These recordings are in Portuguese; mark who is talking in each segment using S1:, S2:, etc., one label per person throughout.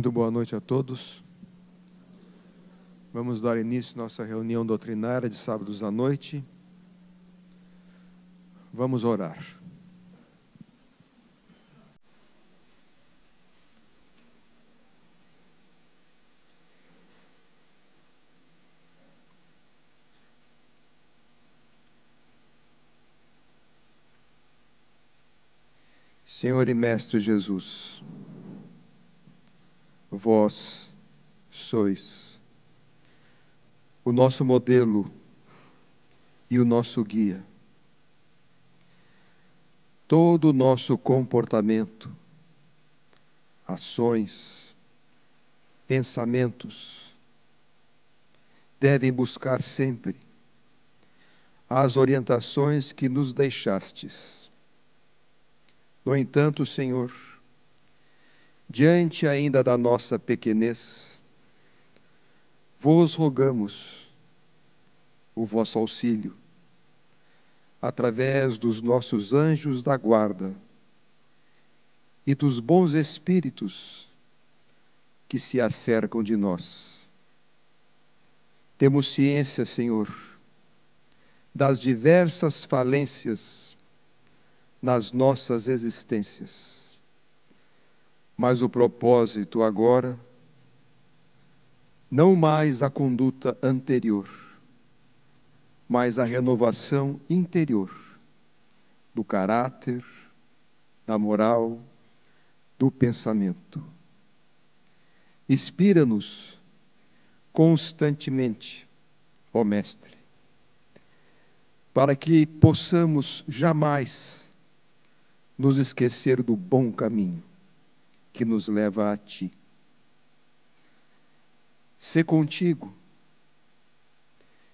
S1: Muito boa noite a todos. Vamos dar início à nossa reunião doutrinária de sábados à noite. Vamos orar. Senhor e Mestre Jesus, vós sois o nosso modelo e o nosso guia. Todo o nosso comportamento, ações, pensamentos, devem buscar sempre as orientações que nos deixastes. No entanto, Senhor, diante ainda da nossa pequenez, vos rogamos o vosso auxílio, através dos nossos anjos da guarda e dos bons espíritos que se acercam de nós. Temos ciência, Senhor, das diversas falências nas nossas existências. Mas o propósito agora, não mais a conduta anterior, mas a renovação interior do caráter, da moral, do pensamento. Inspira-nos constantemente, ó Mestre, para que possamos jamais nos esquecer do bom caminho que nos leva a Ti. Se contigo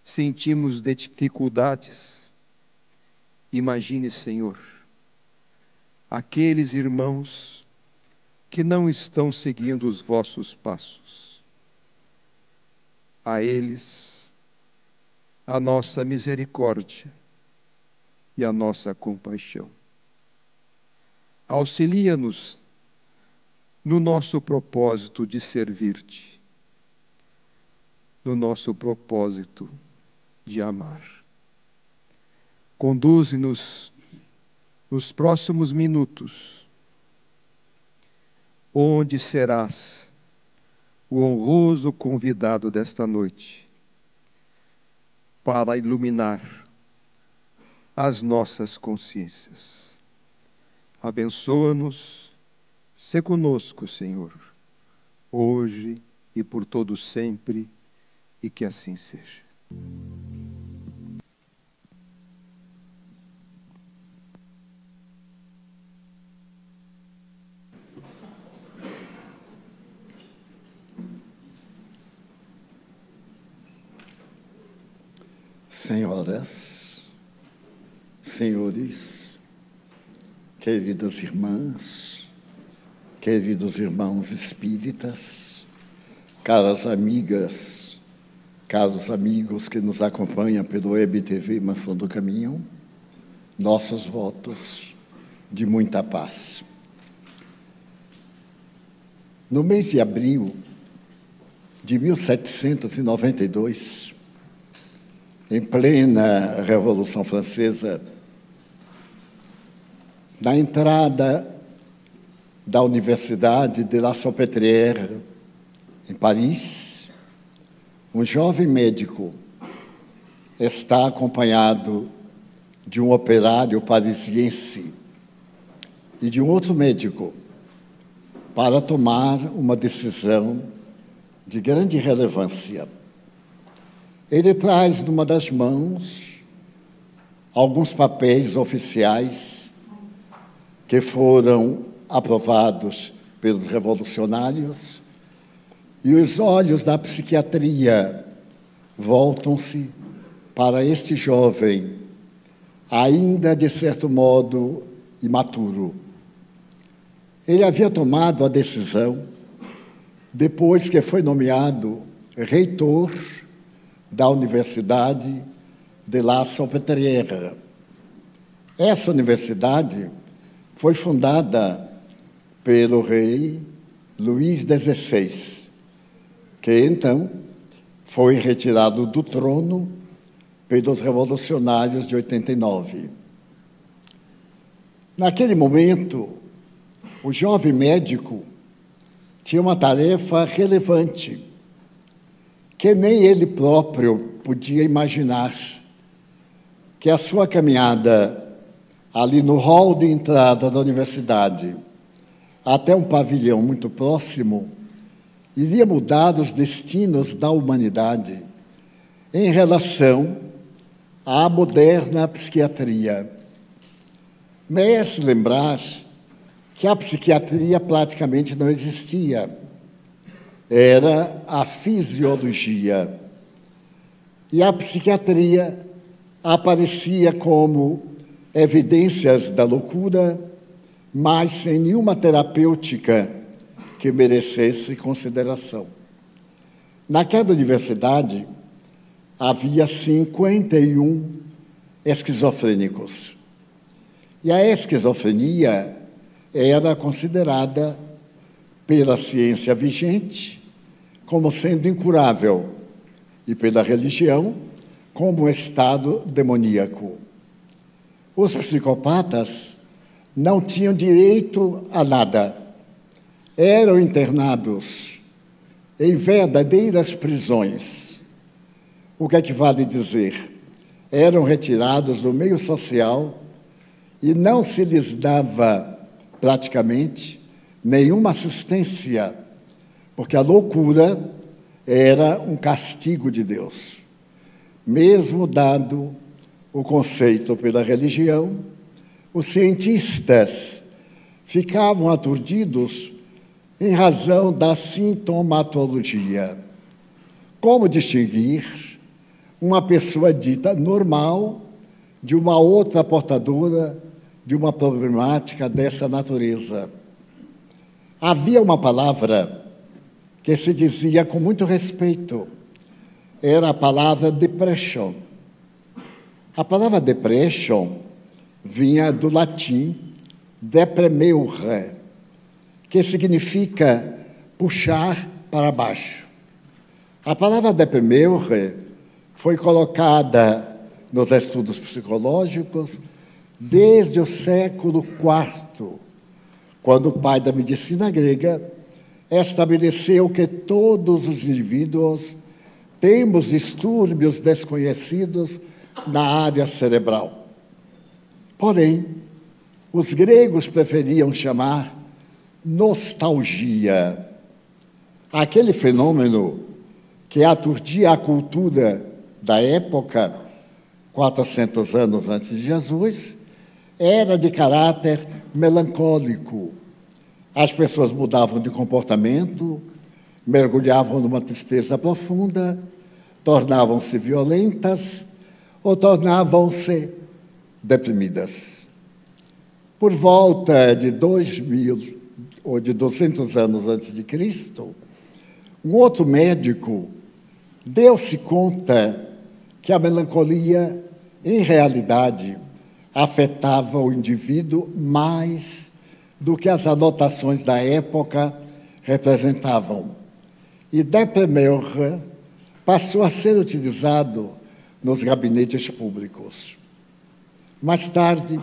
S1: sentimos dificuldades, imagine, Senhor, aqueles irmãos que não estão seguindo os vossos passos. A eles, a nossa misericórdia e a nossa compaixão. Auxilia-nos no nosso propósito de servir-te, no nosso propósito de amar. Conduze-nos nos próximos minutos, onde serás o honroso convidado desta noite, para iluminar as nossas consciências. Abençoa-nos, sê conosco, Senhor, hoje e por todo sempre, e que assim seja.
S2: Senhoras, senhores, queridas irmãs, queridos irmãos espíritas, caras amigas, caros amigos que nos acompanham pelo Web TV Mansão do Caminho, nossos votos de muita paz. No mês de abril de 1792, em plena Revolução Francesa, na entrada da Universidade de La Salpêtrière, em Paris, um jovem médico está acompanhado de um operário parisiense e de um outro médico para tomar uma decisão de grande relevância. Ele traz numa das mãos alguns papéis oficiais que foram aprovados pelos revolucionários, e os olhos da psiquiatria voltam-se para este jovem, ainda de certo modo imaturo. Ele havia tomado a decisão, depois que foi nomeado reitor da Universidade de La Salpêtrière. Essa universidade foi fundada pelo rei Luís XVI, que então foi retirado do trono pelos revolucionários de 89. Naquele momento, o jovem médico tinha uma tarefa relevante, que nem ele próprio podia imaginar, que a sua caminhada ali no hall de entrada da universidade, até um pavilhão muito próximo, iria mudar os destinos da humanidade em relação à moderna psiquiatria. Merece lembrar que a psiquiatria praticamente não existia. Era a fisiologia. E a psiquiatria aparecia como evidências da loucura, mas sem nenhuma terapêutica que merecesse consideração. Naquela universidade, havia 51 esquizofrênicos. E a esquizofrenia era considerada pela ciência vigente como sendo incurável e pela religião como um estado demoníaco. Os psicopatas não tinham direito a nada. Eram internados em verdadeiras prisões. O que é que vale dizer? Eram retirados do meio social e não se lhes dava praticamente nenhuma assistência, porque a loucura era um castigo de Deus. Mesmo dado o conceito pela religião, os cientistas ficavam aturdidos em razão da sintomatologia. Como distinguir uma pessoa dita normal de uma outra portadora de uma problemática dessa natureza? Havia uma palavra que se dizia com muito respeito, era a palavra depression. A palavra depression vinha do latim depremeure, que significa puxar para baixo. A palavra depremeure foi colocada nos estudos psicológicos desde o século IV, quando o pai da medicina grega estabeleceu que todos os indivíduos temos distúrbios desconhecidos na área cerebral. Porém, os gregos preferiam chamar nostalgia. Aquele fenômeno que aturdia a cultura da época, 400 anos antes de Jesus, era de caráter melancólico. As pessoas mudavam de comportamento, mergulhavam numa tristeza profunda, tornavam-se violentas ou tornavam-se deprimidas. Por volta de 2000 ou de 200 anos antes de Cristo, um outro médico deu-se conta que a melancolia, em realidade, afetava o indivíduo mais do que as anotações da época representavam. E depremeure passou a ser utilizado nos gabinetes públicos. Mais tarde,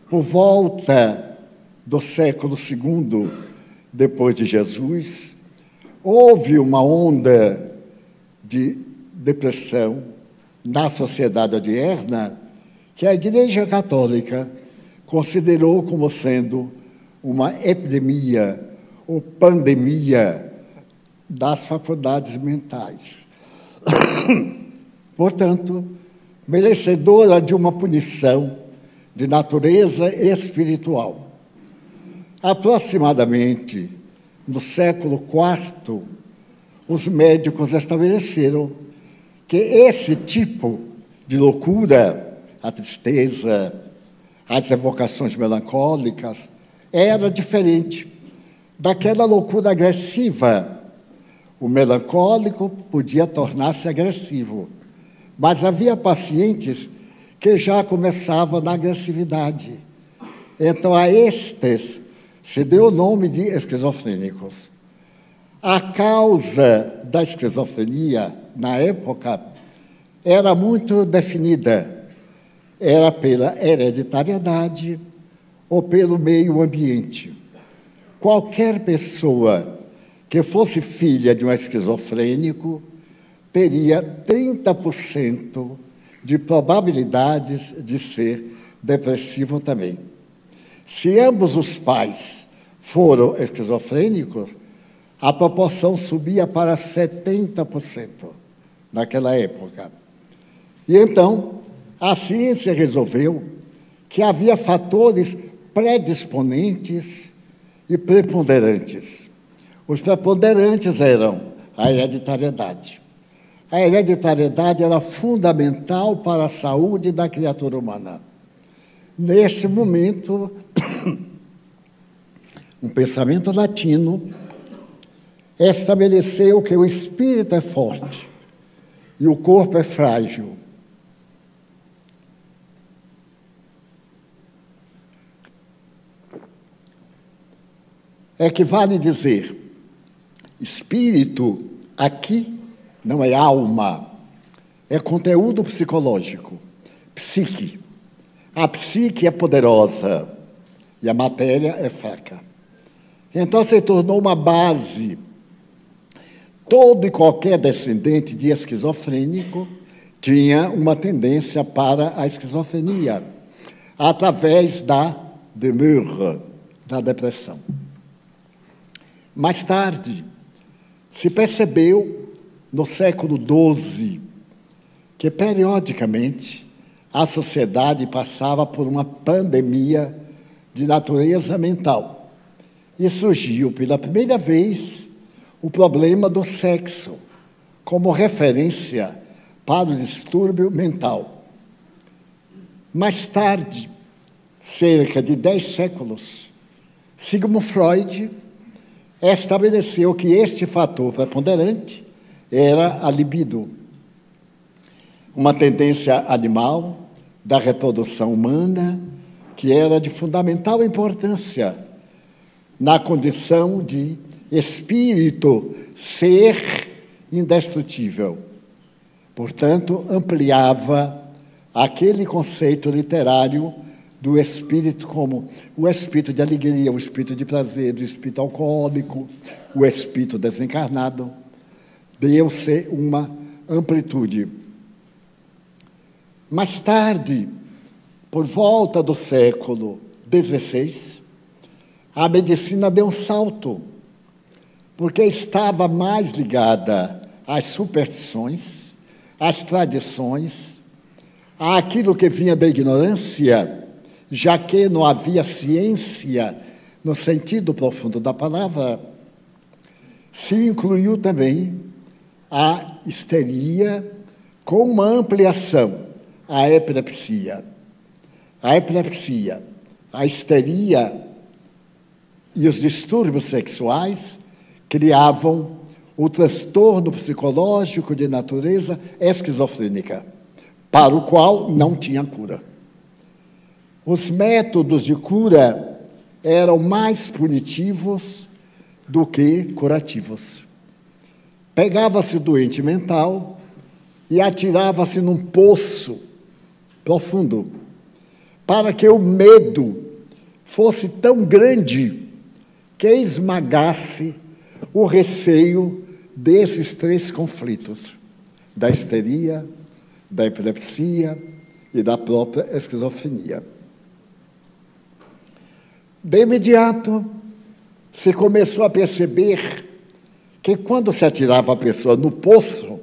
S2: por volta do século II, depois de Jesus, houve uma onda de depressão na sociedade odierna que a Igreja Católica considerou como sendo uma epidemia ou pandemia das faculdades mentais. Portanto, merecedora de uma punição de natureza espiritual. Aproximadamente no século IV, os médicos estabeleceram que esse tipo de loucura, a tristeza, as evocações melancólicas, era diferente daquela loucura agressiva. O melancólico podia tornar-se agressivo, mas havia pacientes que já começavam na agressividade. Então, a estes se deu o nome de esquizofrênicos. A causa da esquizofrenia, na época, era muito definida. Era pela hereditariedade ou pelo meio ambiente. Qualquer pessoa que fosse filha de um esquizofrênico teria 30% de probabilidades de ser depressivo também. Se ambos os pais foram esquizofrênicos, a proporção subia para 70% naquela época. E então, a ciência resolveu que havia fatores predisponentes e preponderantes. Os preponderantes eram a hereditariedade. A hereditariedade era fundamental para a saúde da criatura humana. Neste momento, um pensamento latino estabeleceu que o espírito é forte e o corpo é frágil. Equivale dizer, espírito aqui não é alma, é conteúdo psicológico, psique. A psique é poderosa e a matéria é fraca. Então se tornou uma base. Todo e qualquer descendente de esquizofrênico tinha uma tendência para a esquizofrenia, através da demeure, da depressão. Mais tarde, se percebeu, no século XII, que, periodicamente, a sociedade passava por uma pandemia de natureza mental. E surgiu, pela primeira vez, o problema do sexo, como referência para o distúrbio mental. Mais tarde, cerca de 10 séculos, Sigmund Freud estabeleceu que este fator preponderante era a libido, uma tendência animal da reprodução humana que era de fundamental importância na condição de espírito ser indestrutível. Portanto, ampliava aquele conceito literário do espírito como o espírito de alegria, o espírito de prazer, o espírito alcoólico, o espírito desencarnado. Deu-se uma amplitude. Mais tarde, por volta do século XVI, a medicina deu um salto, porque estava mais ligada às superstições, às tradições, àquilo que vinha da ignorância, já que não havia ciência no sentido profundo da palavra. Se incluiu também a histeria com uma ampliação, a epilepsia. A epilepsia, a histeria e os distúrbios sexuais criavam o transtorno psicológico de natureza esquizofrênica, para o qual não tinha cura. Os métodos de cura eram mais punitivos do que curativos. Pegava-se o doente mental e atirava-se num poço profundo, para que o medo fosse tão grande que esmagasse o receio desses 3 conflitos, da histeria, da epilepsia e da própria esquizofrenia. De imediato, se começou a perceber que quando se atirava a pessoa no poço,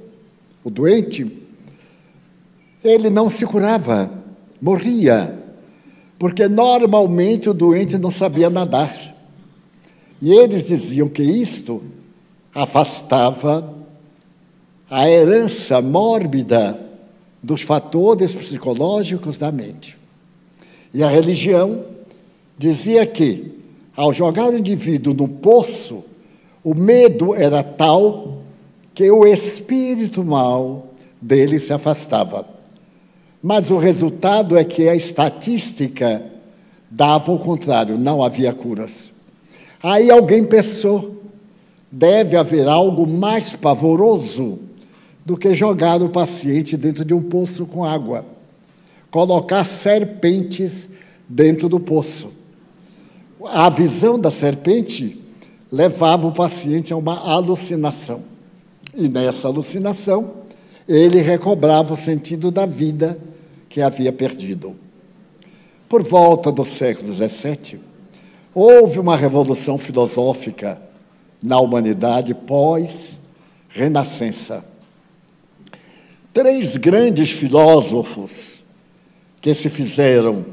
S2: o doente, ele não se curava, morria, porque normalmente o doente não sabia nadar. E eles diziam que isto afastava a herança mórbida dos fatores psicológicos da mente. E a religião dizia que, ao jogar o indivíduo no poço, o medo era tal que o espírito mau dele se afastava. Mas o resultado é que a estatística dava o contrário, não havia curas. Aí alguém pensou, deve haver algo mais pavoroso do que jogar o paciente dentro de um poço com água, colocar serpentes dentro do poço. A visão da serpente levava o paciente a uma alucinação. E nessa alucinação, ele recobrava o sentido da vida que havia perdido. Por volta do século XVII, houve uma revolução filosófica na humanidade pós-Renascença. 3 grandes filósofos que se fizeram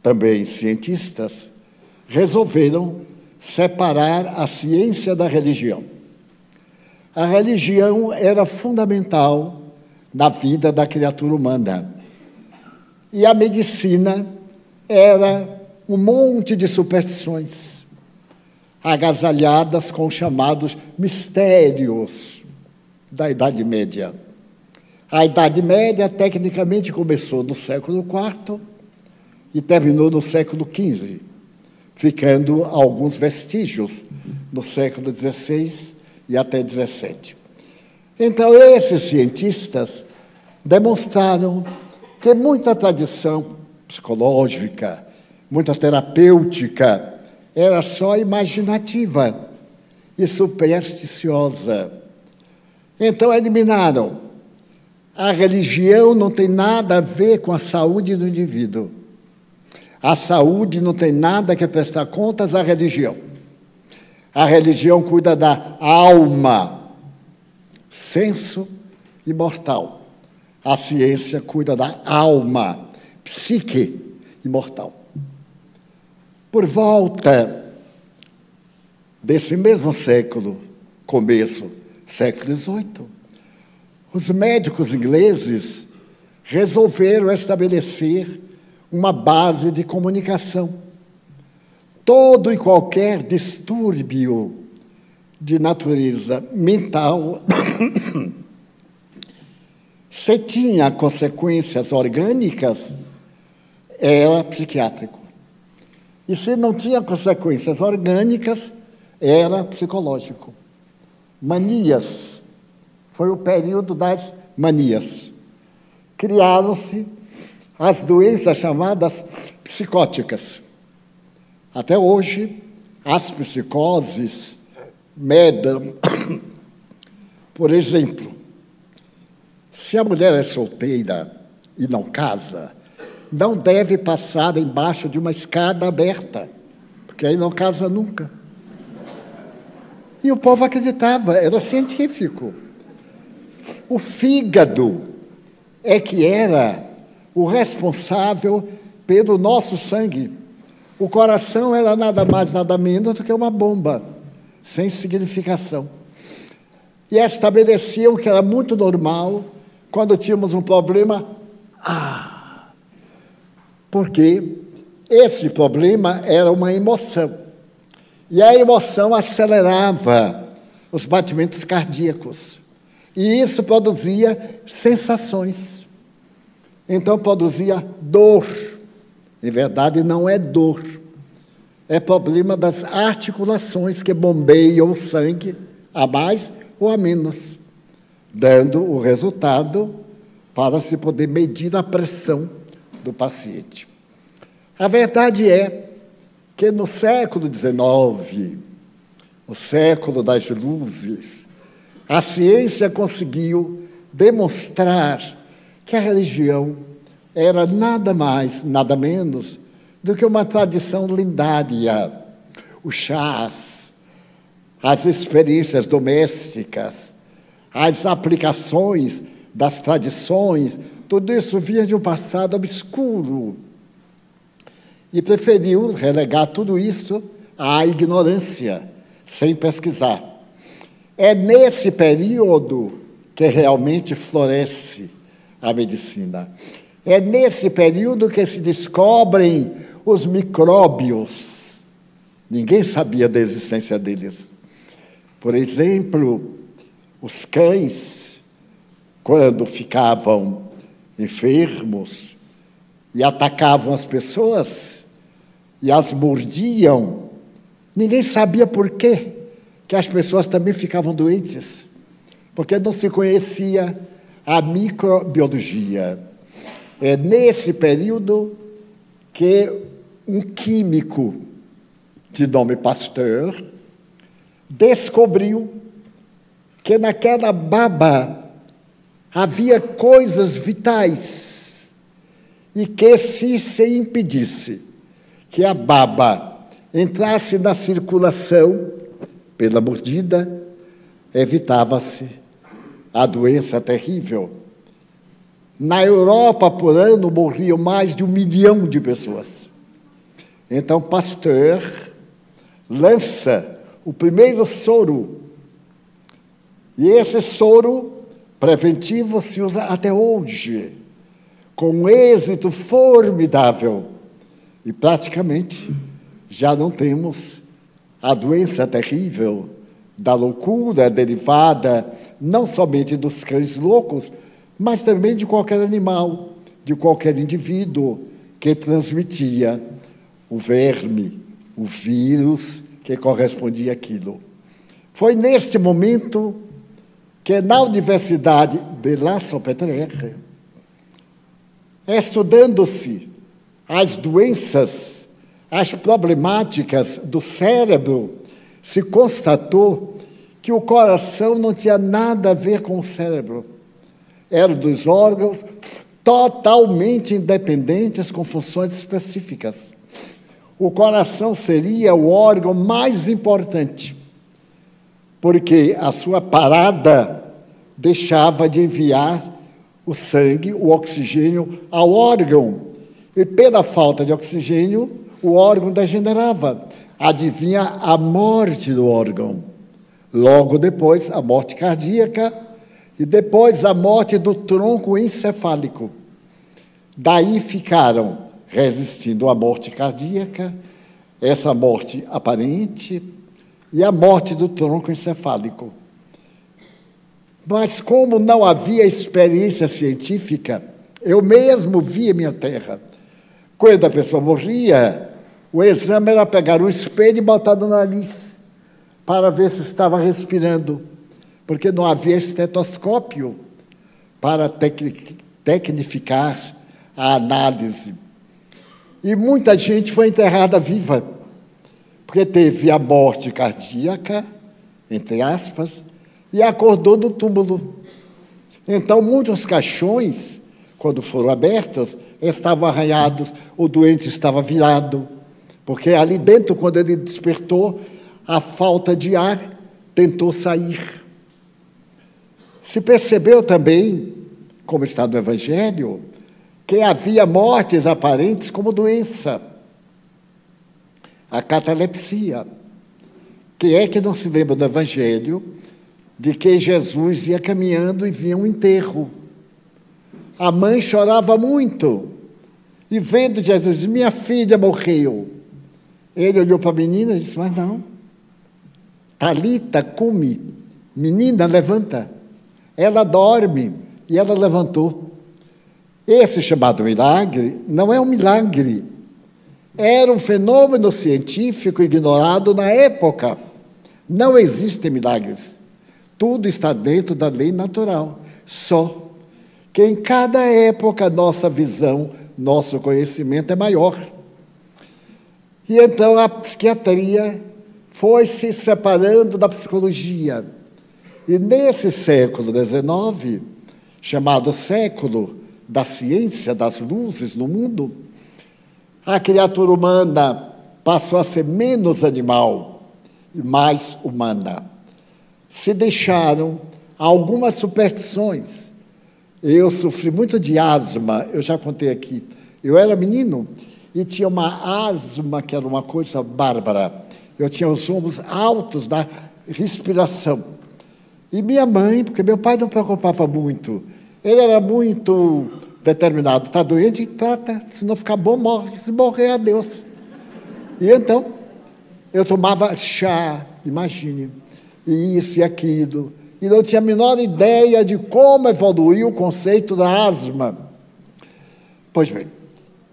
S2: também cientistas resolveram separar a ciência da religião. A religião era fundamental na vida da criatura humana. E a medicina era um monte de superstições, agasalhadas com os chamados mistérios da Idade Média. A Idade Média, tecnicamente, começou no século IV e terminou no século XV, ficando alguns vestígios no século XVI e até XVII. Então, esses cientistas demonstraram que muita tradição psicológica, muita terapêutica, era só imaginativa e supersticiosa. Então, eliminaram. A religião não tem nada a ver com a saúde do indivíduo. A saúde não tem nada que prestar contas à religião. A religião cuida da alma, senso imortal. A ciência cuida da alma, psique imortal. Por volta desse mesmo século, começo, século XVIII, os médicos ingleses resolveram estabelecer uma base de comunicação. Todo e qualquer distúrbio de natureza mental, se tinha consequências orgânicas, era psiquiátrico. E se não tinha consequências orgânicas, era psicológico. Manias. Foi o período das manias. Criaram-se as doenças chamadas psicóticas. Até hoje, as psicoses medram. Por exemplo, se a mulher é solteira e não casa, não deve passar embaixo de uma escada aberta, porque aí não casa nunca. E o povo acreditava, era científico. O fígado é que era o responsável pelo nosso sangue. O coração era nada mais, nada menos do que uma bomba, sem significação. E estabeleciam que era muito normal, quando tínhamos um problema, porque esse problema era uma emoção. E a emoção acelerava os batimentos cardíacos. E isso produzia sensações. Então, produzia dor. Em verdade, não é dor. É problema das articulações que bombeiam o sangue a mais ou a menos, dando o resultado para se poder medir a pressão do paciente. A verdade é que no século XIX, o século das luzes, a ciência conseguiu demonstrar que a religião era nada mais, nada menos do que uma tradição lendária. Os chás, as experiências domésticas, as aplicações das tradições, tudo isso vinha de um passado obscuro. E preferiu relegar tudo isso à ignorância, sem pesquisar. É nesse período que realmente floresce a medicina. É nesse período que se descobrem os micróbios. Ninguém sabia da existência deles. Por exemplo, os cães, quando ficavam enfermos e atacavam as pessoas e as mordiam, Ninguém sabia por quê que as pessoas também ficavam doentes, porque não se conhecia a microbiologia. É nesse período que um químico de nome Pasteur descobriu que naquela baba havia coisas vitais e que se impedisse que a baba entrasse na circulação pela mordida, evitava-se a doença terrível. Na Europa, por ano, morriam mais de 1 milhão de pessoas. Então, Pasteur lança o primeiro soro. E esse soro preventivo se usa até hoje, com um êxito formidável. E, praticamente, já não temos a doença terrível da loucura derivada não somente dos cães loucos, mas também de qualquer animal, de qualquer indivíduo que transmitia o verme, o vírus que correspondia àquilo. Foi nesse momento que na Universidade de La Salpêtrière, estudando-se as doenças, as problemáticas do cérebro, se constatou que o coração não tinha nada a ver com o cérebro. Era dos órgãos totalmente independentes, com funções específicas. O coração seria o órgão mais importante, porque a sua parada deixava de enviar o sangue, o oxigênio, ao órgão. E pela falta de oxigênio, o órgão degenerava. Adivinha a morte do órgão. Logo depois, a morte cardíaca e depois a morte do tronco encefálico. Daí ficaram resistindo à morte cardíaca, essa morte aparente e a morte do tronco encefálico. Mas como não havia experiência científica, eu mesmo via minha terra. Quando a pessoa morria, o exame era pegar um espelho e botar no nariz para ver se estava respirando, porque não havia estetoscópio para tecnificar a análise. E muita gente foi enterrada viva, porque teve a morte cardíaca, entre aspas, e acordou do túmulo. Então, muitos caixões, quando foram abertos, estavam arranhados, o doente estava virado, porque ali dentro, quando ele despertou, a falta de ar tentou sair. Se percebeu também, como está no Evangelho, que havia mortes aparentes como doença. A catalepsia. Quem é que não se lembra do Evangelho de que Jesus ia caminhando e via um enterro? A mãe chorava muito e vendo Jesus disse, minha filha morreu. Ele olhou para a menina e disse, mas não. Talita, cumi, menina, levanta. Ela dorme e ela levantou. Esse chamado milagre não é um milagre. Era um fenômeno científico ignorado na época. Não existem milagres. Tudo está dentro da lei natural. Só que em cada época nossa visão, nosso conhecimento é maior. E então a psiquiatria foi se separando da psicologia. E nesse século XIX, chamado século da ciência, das luzes no mundo, a criatura humana passou a ser menos animal e mais humana. Se deixaram algumas superstições. Eu sofri muito de asma, eu já contei aqui. Eu era menino e tinha uma asma que era uma coisa bárbara. Eu tinha os ombros altos da respiração. E minha mãe, porque meu pai não preocupava muito, ele era muito determinado, está doente, trata, se não ficar bom, morre, se morrer, adeus. E então, eu tomava chá, imagine, e isso e aquilo, e não tinha a menor ideia de como evoluiu o conceito da asma. Pois bem,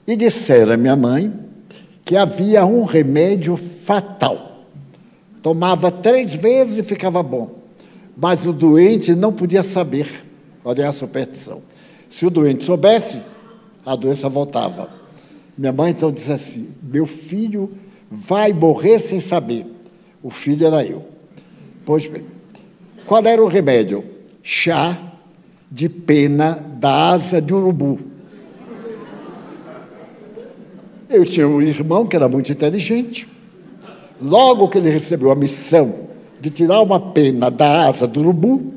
S2: e disseram a minha mãe que havia um remédio fatal tomava 3 vezes e ficava bom. Mas o doente não podia saber. Olha a superstição. Se o doente soubesse, a doença voltava. Minha mãe, então, disse assim, meu filho vai morrer sem saber. O filho era eu. Pois bem, qual era o remédio? Chá de pena da asa de urubu. Eu tinha um irmão que era muito inteligente. Logo que ele recebeu a missão de tirar uma pena da asa do urubu,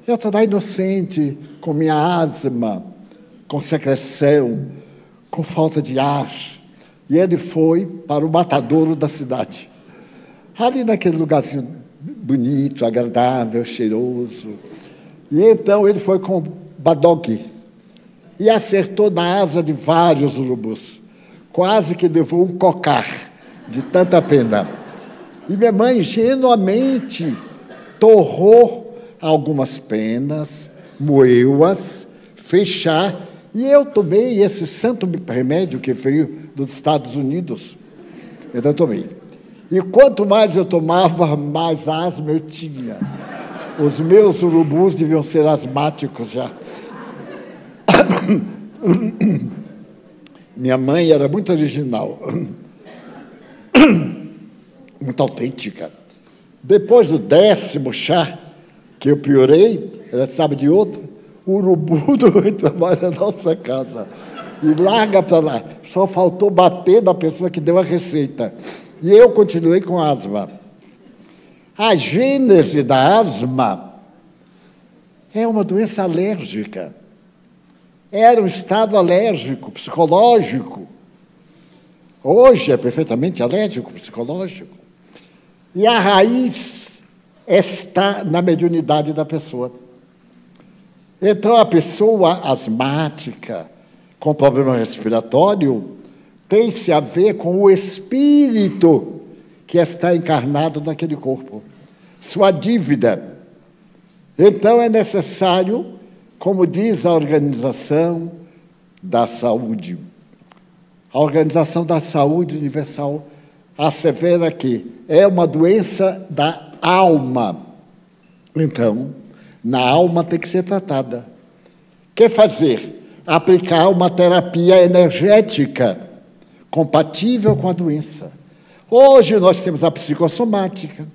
S2: eu estava inocente, com minha asma, com secreção, com falta de ar. E ele foi para o matadouro da cidade. Ali naquele lugarzinho bonito, agradável, cheiroso. E então ele foi com badogue e acertou na asa de vários urubus. Quase que levou um cocar de tanta pena. E minha mãe ingenuamente torrou algumas penas, moeu-as, fez chá, e eu tomei esse santo remédio que veio dos Estados Unidos. Então eu tomei. E quanto mais eu tomava, mais asma eu tinha. Os meus urubus deviam ser asmáticos já. Minha mãe era muito original, muito autêntica. Depois do 10º chá, que eu piorei, ela sabe de outro, o urubu não entra mais na nossa casa. E larga para lá. Só faltou bater na pessoa que deu a receita. E eu continuei com asma. A gênese da asma é uma doença alérgica. Era um estado alérgico, psicológico. Hoje é perfeitamente alérgico, psicológico. E a raiz está na mediunidade da pessoa. Então, a pessoa asmática, com problema respiratório, tem-se a ver com o espírito que está encarnado naquele corpo, sua dívida. Então, é necessário, como diz a Organização da Saúde, a Organização da Saúde Universal assevera que é uma doença da alma. Então, na alma tem que ser tratada. Que fazer? Aplicar uma terapia energética compatível com a doença. Hoje nós temos a psicossomática,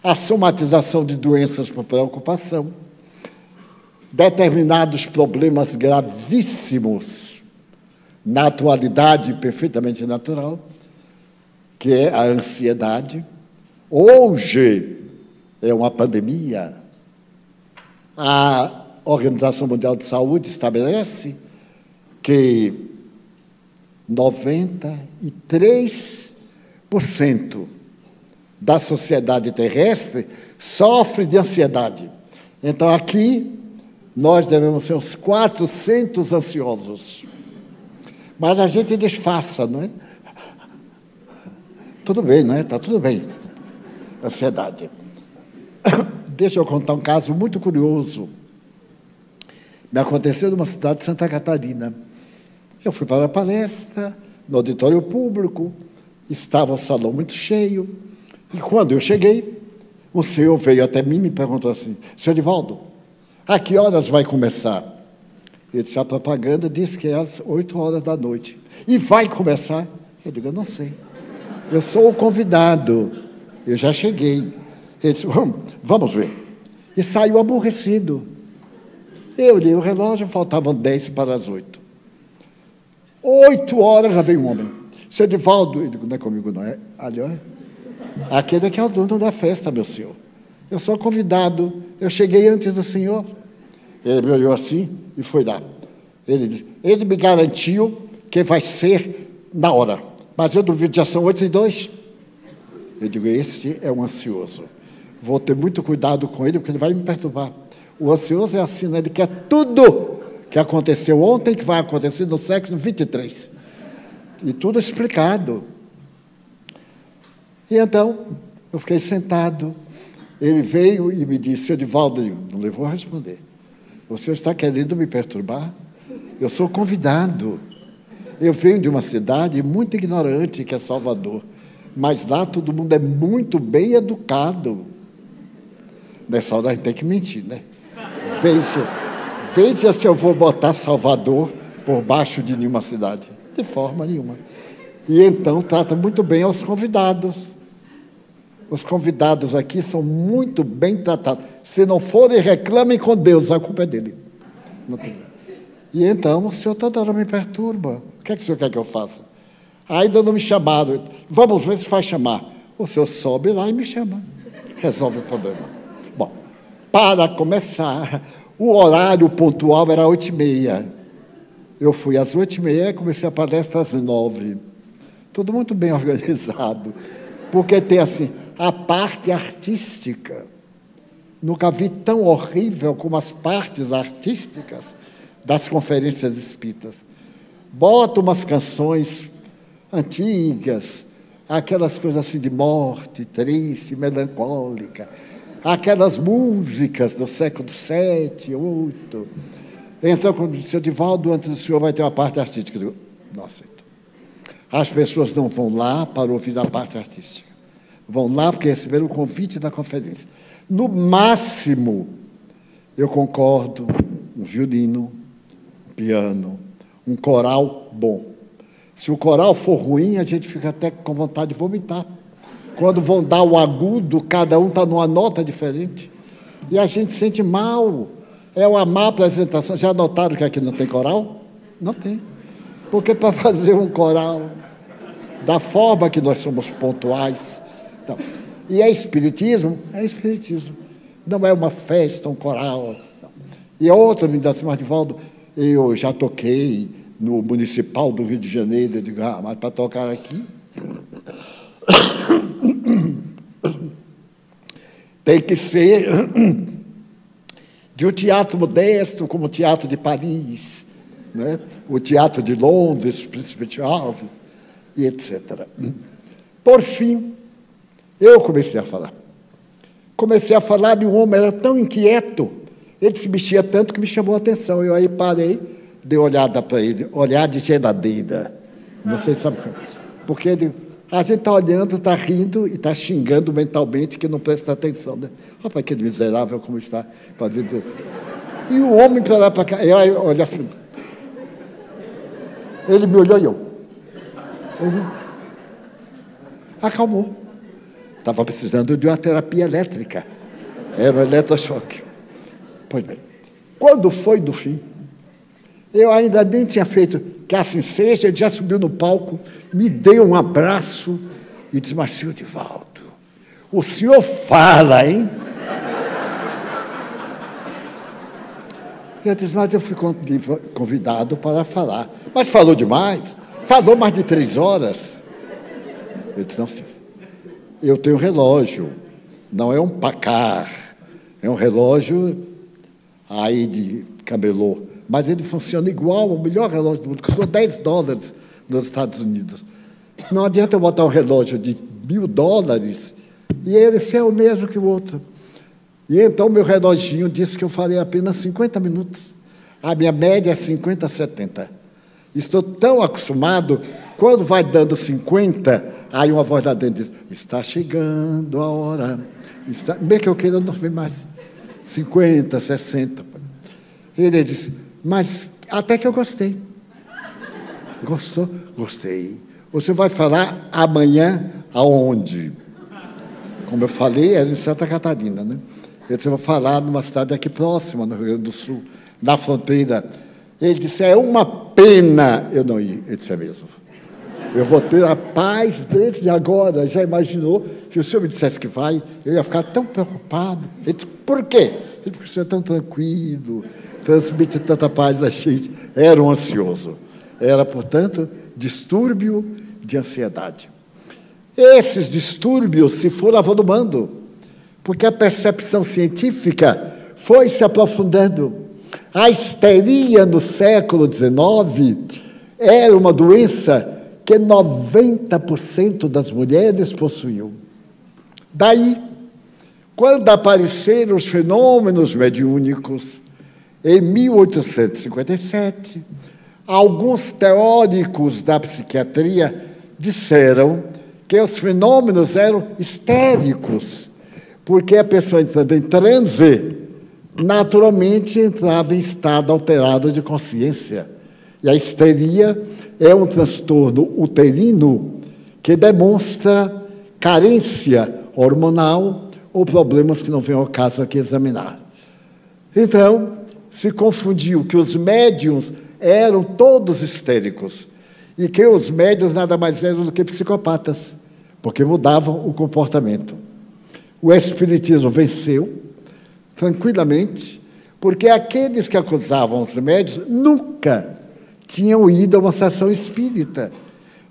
S2: a somatização de doenças por preocupação, determinados problemas gravíssimos na atualidade perfeitamente natural, que é a ansiedade. Hoje é uma pandemia. A Organização Mundial de Saúde estabelece que 93% da sociedade terrestre sofre de ansiedade. Então, aqui, nós devemos ser uns 400 ansiosos. Mas a gente disfarça, não é? Tudo bem, não é? Está tudo bem. Ansiedade. Deixa eu contar um caso muito curioso. Me aconteceu numa cidade de Santa Catarina. Eu fui para a palestra, no auditório público, estava o salão muito cheio, e quando eu cheguei, o senhor veio até mim e me perguntou assim, senhor Divaldo, a que horas vai começar? Eu disse, a propaganda diz que é às 8 horas da noite. E vai começar? Eu digo, eu não sei. Eu sou o convidado, eu já cheguei. Ele disse, vamos ver. E saiu aborrecido. Eu olhei o relógio, faltavam 10 para as 8. 8 horas já veio um homem. Seu Divaldo, eu digo, não é comigo, não é? Ali, olha. Aquele que é o dono da festa, meu senhor. Eu sou convidado, eu cheguei antes do senhor. Ele me olhou assim e foi lá. Ele me garantiu que vai ser na hora. Mas eu duvido, já são 8h02. Eu digo, esse é um ansioso. Vou ter muito cuidado com ele, porque ele vai me perturbar. O ansioso é assim, né? Ele quer tudo que aconteceu ontem, que vai acontecer no século 23. E tudo explicado. E então, eu fiquei sentado. Ele veio e me disse, seu Divaldo, não levou a responder. O senhor está querendo me perturbar? Eu sou convidado. Eu venho de uma cidade muito ignorante, que é Salvador. Mas lá todo mundo é muito bem educado. Nessa hora a gente tem que mentir, né? Veja se eu vou botar Salvador por baixo de nenhuma cidade. De forma nenhuma. E então trata muito bem aos convidados. Os convidados aqui são muito bem tratados. Se não forem, reclamem com Deus, a culpa é dele. Não tem. E então, o senhor toda hora me perturba. O que é que o senhor quer que eu faça? Ainda não me chamaram. Vamos ver se vai chamar. O senhor sobe lá e me chama. Resolve o problema. Bom, para começar, o horário pontual era 8h30. Eu fui às 8h30 e comecei a palestra às 9h. Tudo muito bem organizado. Porque tem, assim, a parte artística. Nunca vi tão horrível como as partes artísticas das conferências espíritas. Bota umas canções antigas, aquelas coisas assim de morte, triste, melancólica, aquelas músicas do século VII, VIII. Então, quando disse, Divaldo, antes do senhor vai ter uma parte artística. Eu digo, não aceito. As pessoas não vão lá para ouvir a parte artística. Vão lá porque receberam o convite da conferência. No máximo, eu concordo, um violino, um piano, um coral bom. Se o coral for ruim, a gente fica até com vontade de vomitar. Quando vão dar o agudo, cada um está numa nota diferente. E a gente sente mal. É uma má apresentação. Já notaram que aqui não tem coral? Não tem. Porque para fazer um coral da forma que nós somos pontuais. Então, e é espiritismo? É espiritismo. Não é uma festa, um coral. Não. E outra me diz assim, mas Divaldo, eu já toquei no Municipal do Rio de Janeiro. Eu digo, mas para tocar aqui tem que ser de um teatro modesto, como o Teatro de Paris, né? O Teatro de Londres, Príncipe Charles, e etc. Por fim, eu comecei a falar. Comecei a falar de um homem, era tão inquieto, ele se mexia tanto que me chamou a atenção. Eu aí parei, dei olhada para ele, olhar de geladeira. Não sei se sabe. Porque ele, a gente está olhando, está rindo e está xingando mentalmente que não presta atenção. Né? Rapaz, aquele miserável como está fazendo isso. E o homem para lá para cá, eu olhei assim. Ele me olhou e eu. Ele acalmou. Estava precisando de uma terapia elétrica. Era um eletrochoque. Pois bem, quando foi do fim, eu ainda nem tinha feito que assim seja, ele já subiu no palco, me deu um abraço e disse, mas senhor Divaldo, o senhor fala, hein? Eu disse, mas eu fui convidado para falar. Mas falou demais, falou mais de 3 horas. Eu disse, não, senhor, eu tenho um relógio, não é um Pacar, é um relógio aí de camelô, mas ele funciona igual ao melhor relógio do mundo, custou $10 nos Estados Unidos. Não adianta eu botar um relógio de $1.000 e ele ser o mesmo que o outro. E então meu reloginho disse que eu farei apenas 50 minutos. A minha média é 50 a 70. Estou tão acostumado, quando vai dando 50, aí uma voz lá dentro diz, está chegando a hora. Bem que eu queira não ver mais. 50, 60. Ele disse, mas até que eu gostei. Gostou? Gostei. Você vai falar amanhã aonde? Como eu falei, era em Santa Catarina, né? Eu disse, eu vou falar numa cidade aqui próxima, no Rio Grande do Sul, na fronteira. Ele disse, é uma pena eu não ir. Ele disse, é mesmo. Eu vou ter a paz desde agora. Já imaginou? Se o senhor me dissesse que vai, eu ia ficar tão preocupado. Ele disse, por quê? Ele disse, porque o senhor é tão tranquilo, transmite tanta paz a gente. Era um ansioso. Era, portanto, distúrbio de ansiedade. Esses distúrbios se foram avolumando, porque a percepção científica foi se aprofundando. A histeria no século XIX era uma doença que 90% das mulheres possuíam. Daí, quando apareceram os fenômenos mediúnicos, em 1857, alguns teóricos da psiquiatria disseram que os fenômenos eram histéricos, porque a pessoa entrando em transe, naturalmente entrava em estado alterado de consciência. E a histeria é um transtorno uterino que demonstra carência hormonal ou problemas que não vem ao caso aqui examinar. Então, se confundiu que os médiuns eram todos histéricos e que os médiuns nada mais eram do que psicopatas, porque mudavam o comportamento. O espiritismo venceu tranquilamente, porque aqueles que acusavam os médiuns nunca tinham ido a uma sessão espírita.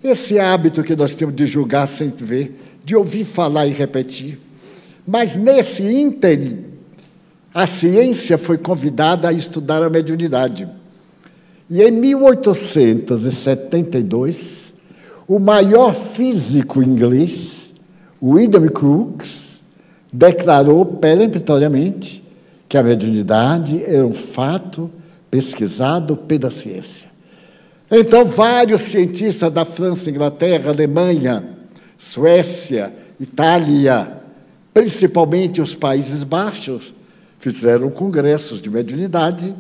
S2: Esse hábito que nós temos de julgar sem ver, de ouvir falar e repetir. Mas nesse ínterim, a ciência foi convidada a estudar a mediunidade. E em 1872, o maior físico inglês, William Crookes, declarou peremptoriamente que a mediunidade era um fato pesquisado pela ciência. Então, vários cientistas da França, Inglaterra, Alemanha, Suécia, Itália, principalmente os Países Baixos, fizeram congressos de mediunidade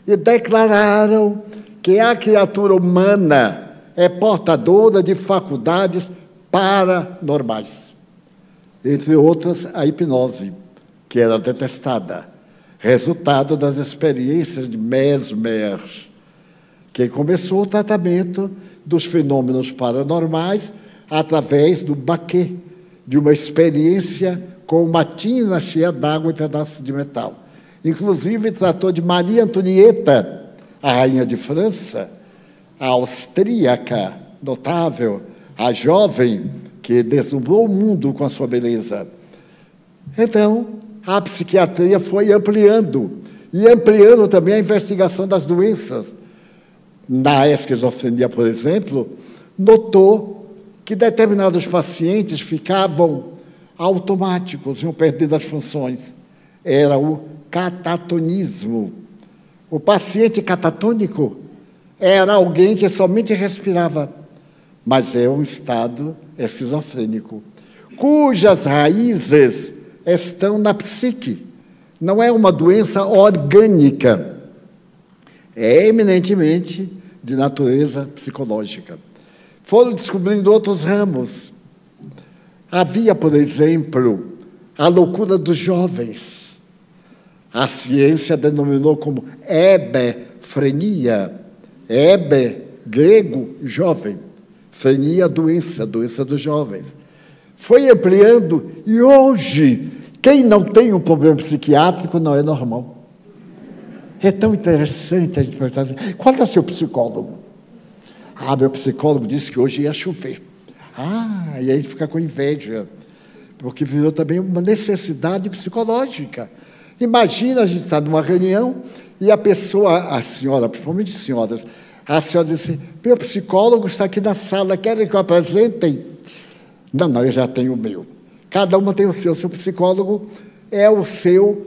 S2: e declararam que a criatura humana é portadora de faculdades paranormais. Entre outras, a hipnose, que era detestada, resultado das experiências de Mesmer, que começou o tratamento dos fenômenos paranormais através do baquet, de uma experiência com uma tina cheia d'água e pedaços de metal. Inclusive, tratou de Maria Antonieta, a rainha de França, a austríaca notável, a jovem que deslumbrou o mundo com a sua beleza. Então, a psiquiatria foi ampliando, e ampliando também a investigação das doenças. Na esquizofrenia, por exemplo, notou que determinados pacientes ficavam automáticos, iam perdendo as funções. Era o catatonismo. O paciente catatônico era alguém que somente respirava, mas é um estado esquizofrênico, cujas raízes estão na psique. Não é uma doença orgânica, é eminentemente de natureza psicológica. Foram descobrindo outros ramos. Havia, por exemplo, a loucura dos jovens. A ciência denominou como hebefrenia. Hebe, grego, jovem. Frenia, doença dos jovens. Foi ampliando e hoje, quem não tem um problema psiquiátrico não é normal. É tão interessante a gente perguntar assim, qual é o seu psicólogo? Ah, meu psicólogo disse que hoje ia chover. Ah, e aí fica com inveja, porque virou também uma necessidade psicológica. Imagina a gente estar numa reunião e a pessoa, a senhora, principalmente senhoras, a senhora diz assim, meu psicólogo está aqui na sala, querem que eu apresentem? Não, eu já tenho o meu. Cada uma tem o seu psicólogo é o seu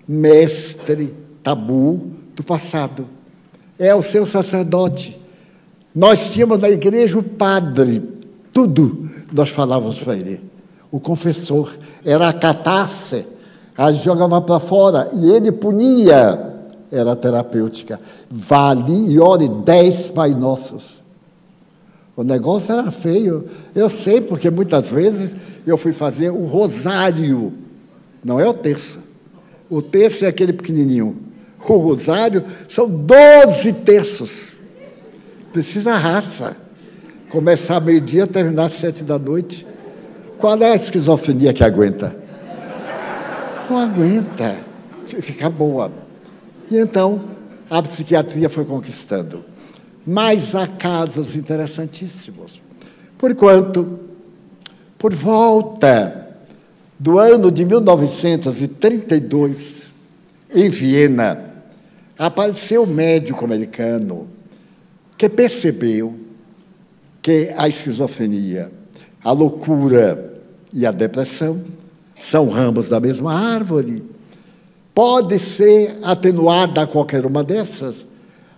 S2: mestre tabu do passado, é o seu sacerdote. Nós tínhamos na igreja o padre, tudo nós falávamos para ele. O confessor era a catarse, a jogava para fora e ele punia, era terapêutica. Vale e ore 10 Pai Nossos. O negócio era feio. Eu sei, porque muitas vezes eu fui fazer o rosário, não é o terço. O terço é aquele pequenininho. O rosário são 12 terços. Precisa raça. Começar meio-dia, terminar às 7 da noite. Qual é a esquizofrenia que aguenta? Não aguenta. Fica boa. E então, a psiquiatria foi conquistando. Mas há casos interessantíssimos. Porquanto, por volta do ano de 1932, em Viena, apareceu um médico americano que percebeu que a esquizofrenia, a loucura e a depressão são ramos da mesma árvore. Pode ser atenuada a qualquer uma dessas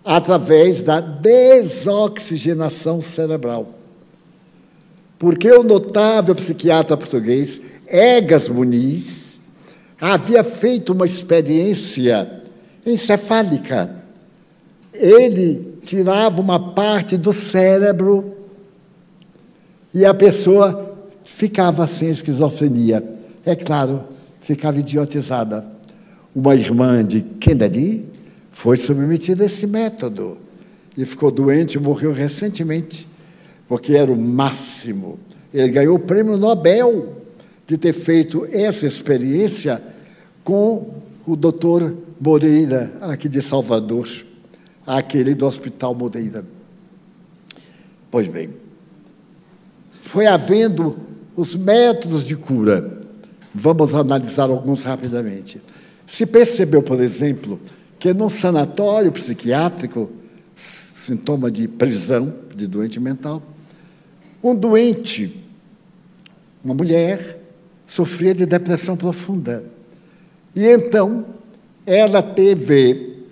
S2: através da desoxigenação cerebral. porque o notável psiquiatra português Egas Muniz havia feito uma experiência encefálica. Ele tirava uma parte do cérebro e a pessoa ficava sem esquizofrenia. É claro, ficava idiotizada. Uma irmã de Kennedy foi submetida a esse método e ficou doente e morreu recentemente, porque era o máximo. Ele ganhou o prêmio Nobel de ter feito essa experiência com o doutor Moreira, aqui de Salvador, aquele do Hospital Moreira. Pois bem, foi havendo os métodos de cura. Vamos analisar alguns rapidamente. Se percebeu, por exemplo, que num sanatório psiquiátrico, sintoma de prisão, de doente mental, um doente, uma mulher, sofria de depressão profunda. E então, ela teve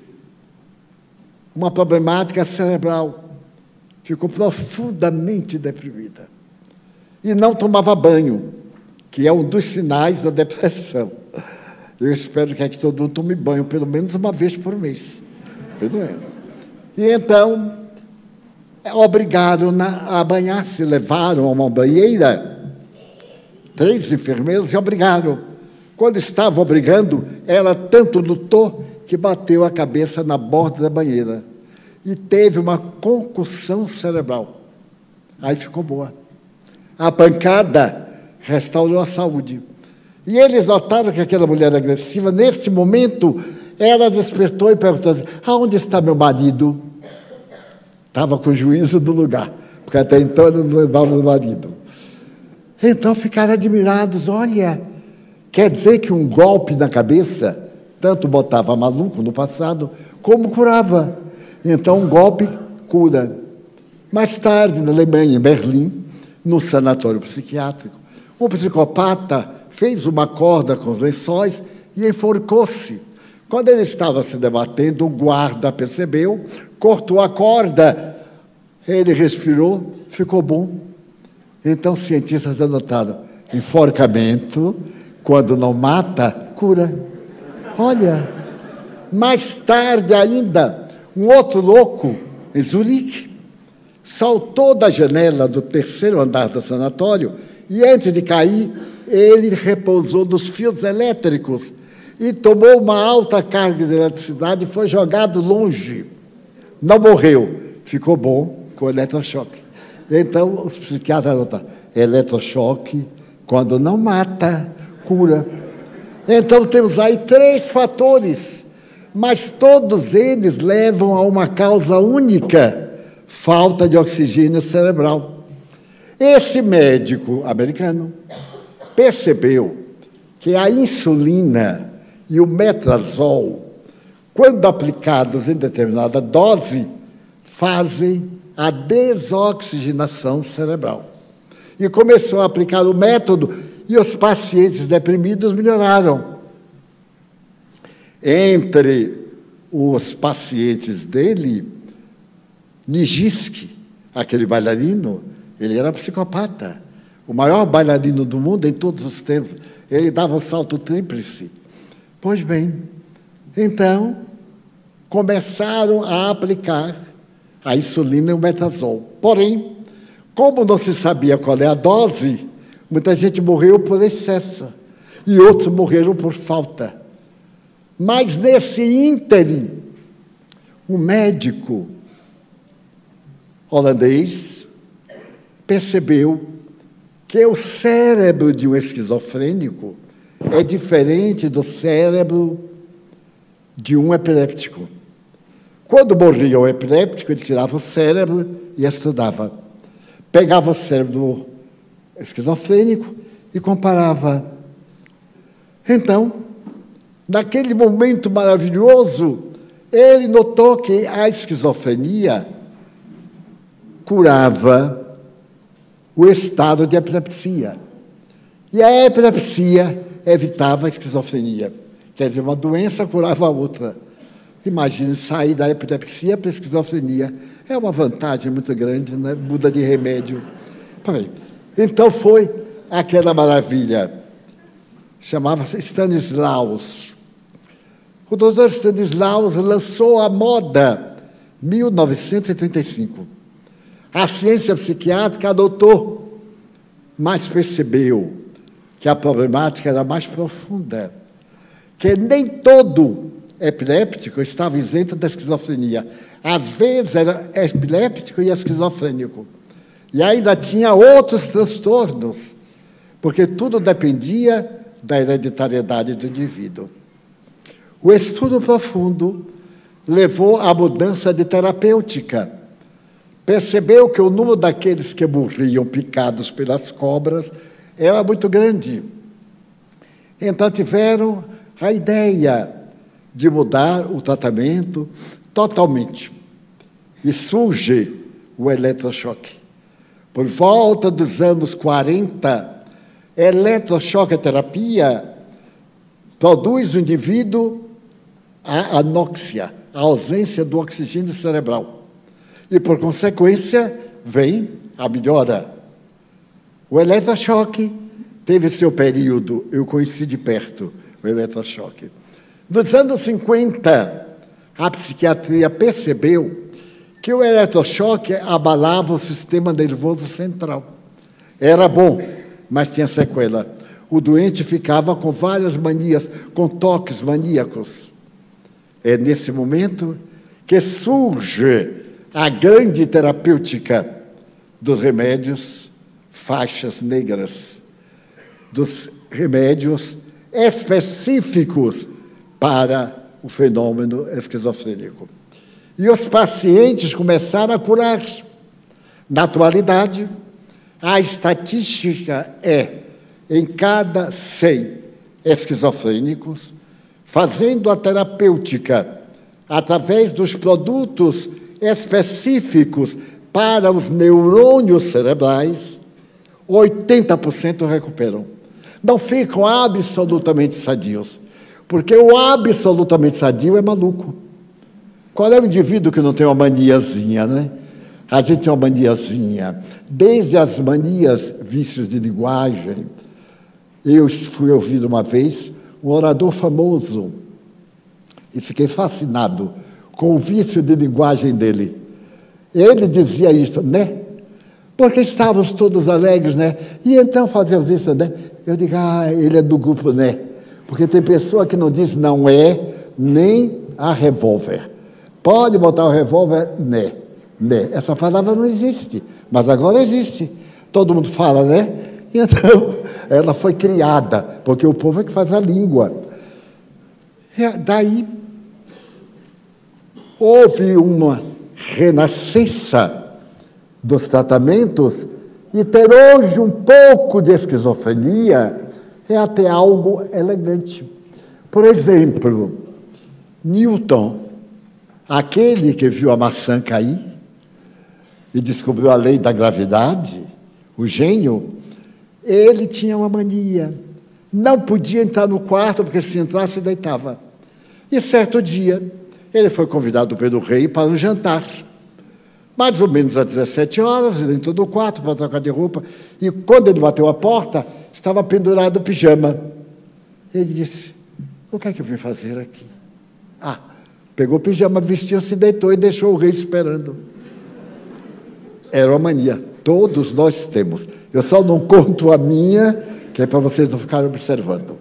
S2: uma problemática cerebral, ficou profundamente deprimida. E não tomava banho, que é um dos sinais da depressão. Eu espero que aqui todo mundo tome banho pelo menos uma vez por mês. Pelo menos. E então, obrigaram a banhar-se, levaram a uma banheira, 3 enfermeiros, e obrigaram. Quando estavam obrigando, ela tanto lutou que bateu a cabeça na borda da banheira. E teve uma concussão cerebral. Aí ficou boa. A pancada restaurou a saúde. E eles notaram que aquela mulher agressiva, nesse momento, ela despertou e perguntou assim: aonde está meu marido? Estava com o juízo do lugar, porque até então ele não lembrava do marido. Então ficaram admirados. Olha, quer dizer que um golpe na cabeça tanto botava maluco no passado, como curava. Então um golpe cura. Mais tarde, na Alemanha, em Berlim, no sanatório psiquiátrico, um psicopata fez uma corda com os lençóis e enforcou-se. Quando ele estava se debatendo, o guarda percebeu, cortou a corda, ele respirou, ficou bom. Então, os cientistas denotaram: enforcamento, quando não mata, cura. Olha, mais tarde ainda, um outro louco, em Zurique, saltou da janela do 3º andar do sanatório e, antes de cair, ele repousou nos fios elétricos e tomou uma alta carga de eletricidade e foi jogado longe. Não morreu, ficou bom com eletrochoque. Então, os psiquiatras notaram: eletrochoque, quando não mata, cura. Então, temos aí 3 fatores, mas todos eles levam a uma causa única: falta de oxigênio cerebral. Esse médico americano percebeu que a insulina e o metrazol, quando aplicados em determinada dose, fazem a desoxigenação cerebral. E começou a aplicar o método e os pacientes deprimidos melhoraram. Entre os pacientes dele, Nijinsky, aquele bailarino, ele era psicopata, o maior bailarino do mundo em todos os tempos. Ele dava o salto tríplice. Pois bem, então, começaram a aplicar a insulina e o metrazol. Porém, como não se sabia qual é a dose, muita gente morreu por excesso e outros morreram por falta. Mas, nesse ínterim, o médico holandês percebeu que o cérebro de um esquizofrênico é diferente do cérebro de um epiléptico. Quando morria o epiléptico, ele tirava o cérebro e estudava. Pegava o cérebro do esquizofrênico e comparava. Então, naquele momento maravilhoso, ele notou que a esquizofrenia curava o estado de epilepsia. E a epilepsia evitava a esquizofrenia. Quer dizer, uma doença curava a outra. Imagine sair da epilepsia para a esquizofrenia. É uma vantagem muito grande, né? Muda de remédio. Então foi aquela maravilha. Chamava-se Stanislaus. O doutor Stanislaus lançou a moda em 1935. A ciência psiquiátrica adotou, mas percebeu que a problemática era mais profunda, que nem todo epiléptico estava isento da esquizofrenia. Às vezes era epiléptico e esquizofrênico. E ainda tinha outros transtornos, porque tudo dependia da hereditariedade do indivíduo. O estudo profundo levou à mudança de terapêutica. Percebeu que o número daqueles que morriam picados pelas cobras era muito grande. Então tiveram a ideia de mudar o tratamento totalmente. E surge o eletrochoque. Por volta dos anos 40, eletrochoque terapia produz no indivíduo a anóxia, a ausência do oxigênio cerebral. E, por consequência, vem a melhora. O eletrochoque teve seu período, eu conheci de perto o eletrochoque. Nos anos 50, a psiquiatria percebeu que o eletrochoque abalava o sistema nervoso central. Era bom, mas tinha sequela. O doente ficava com várias manias, com toques maníacos. É nesse momento que surge a grande terapêutica dos remédios faixas negras, dos remédios específicos para o fenômeno esquizofrênico. E os pacientes começaram a curar. Na atualidade, a estatística é, em cada 100 esquizofrênicos, fazendo a terapêutica através dos produtos específicos para os neurônios cerebrais, 80% recuperam. Não ficam absolutamente sadios, porque o absolutamente sadio é maluco. Qual é o indivíduo que não tem uma maniazinha, né? A gente tem uma maniazinha. Desde as manias, vícios de linguagem. Eu fui ouvir uma vez um orador famoso e fiquei fascinado com o vício de linguagem dele. Ele dizia isso, né? Porque estávamos todos alegres, né? E então fazíamos isso, né? Eu digo, ele é do grupo, né? Porque tem pessoa que não diz não é nem a revólver. Pode botar o revólver, né? Né. Essa palavra não existe, mas agora existe. Todo mundo fala, né? Então, ela foi criada, porque o povo é que faz a língua. E daí, houve uma renascença dos tratamentos, e ter hoje um pouco de esquizofrenia é até algo elegante. Por exemplo, Newton, aquele que viu a maçã cair e descobriu a lei da gravidade, o gênio, ele tinha uma mania. Não podia entrar no quarto, porque se entrasse, deitava. E certo dia, ele foi convidado pelo rei para um jantar. Mais ou menos às 17 horas, ele entrou no quarto para trocar de roupa, e quando ele bateu a porta, estava pendurado o pijama. Ele disse, o que é que eu vim fazer aqui? Pegou o pijama, vestiu, se deitou e deixou o rei esperando. Era uma mania. Todos nós temos. Eu só não conto a minha, que é para vocês não ficarem observando.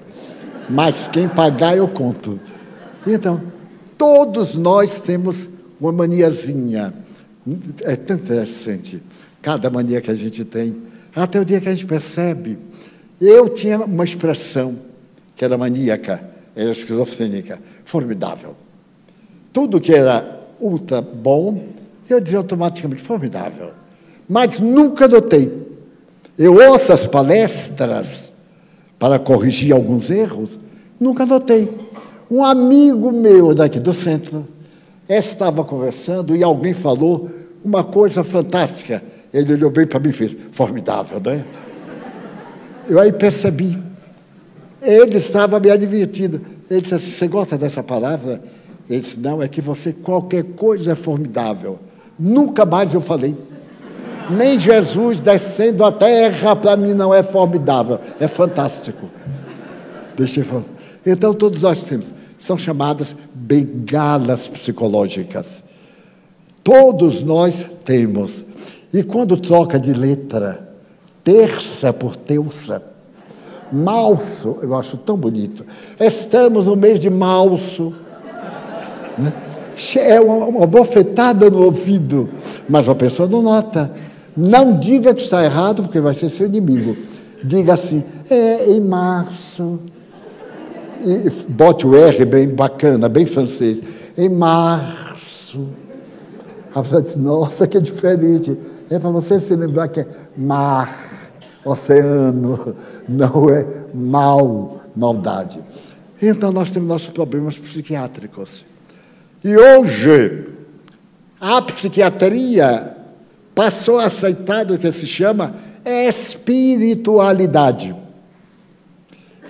S2: Mas quem pagar, eu conto. Então, todos nós temos uma maniazinha. É tão interessante, cada mania que a gente tem, até o dia que a gente percebe. Eu tinha uma expressão que era maníaca, era esquizofrênica, formidável. Tudo que era ultra bom, eu dizia automaticamente, formidável. Mas nunca notei. Eu ouço as palestras para corrigir alguns erros, nunca notei. Um amigo meu daqui do centro estava conversando e alguém falou uma coisa fantástica. Ele olhou bem para mim e fez, formidável, né? Eu aí percebi. Ele estava me advertindo. Ele disse assim, você gosta dessa palavra? Ele disse, não, é que você, qualquer coisa é formidável. Nunca mais eu falei. Nem Jesus descendo à terra, para mim, não é formidável. É fantástico. Deixa eu falar. Então, todos nós temos. São chamadas bengalas psicológicas. Todos nós temos. E quando troca de letra, terça por teuça, março, eu acho tão bonito. Estamos no mês de março. Né? É uma bofetada no ouvido, mas a pessoa não nota. Não diga que está errado, porque vai ser seu inimigo. Diga assim, em março. E bote o R bem bacana, bem francês. Em março. A pessoa diz, nossa, que diferente. É para você se lembrar que é mar, oceano, não é maldade. Então, nós temos nossos problemas psiquiátricos. E hoje, a psiquiatria passou a aceitar o que se chama espiritualidade.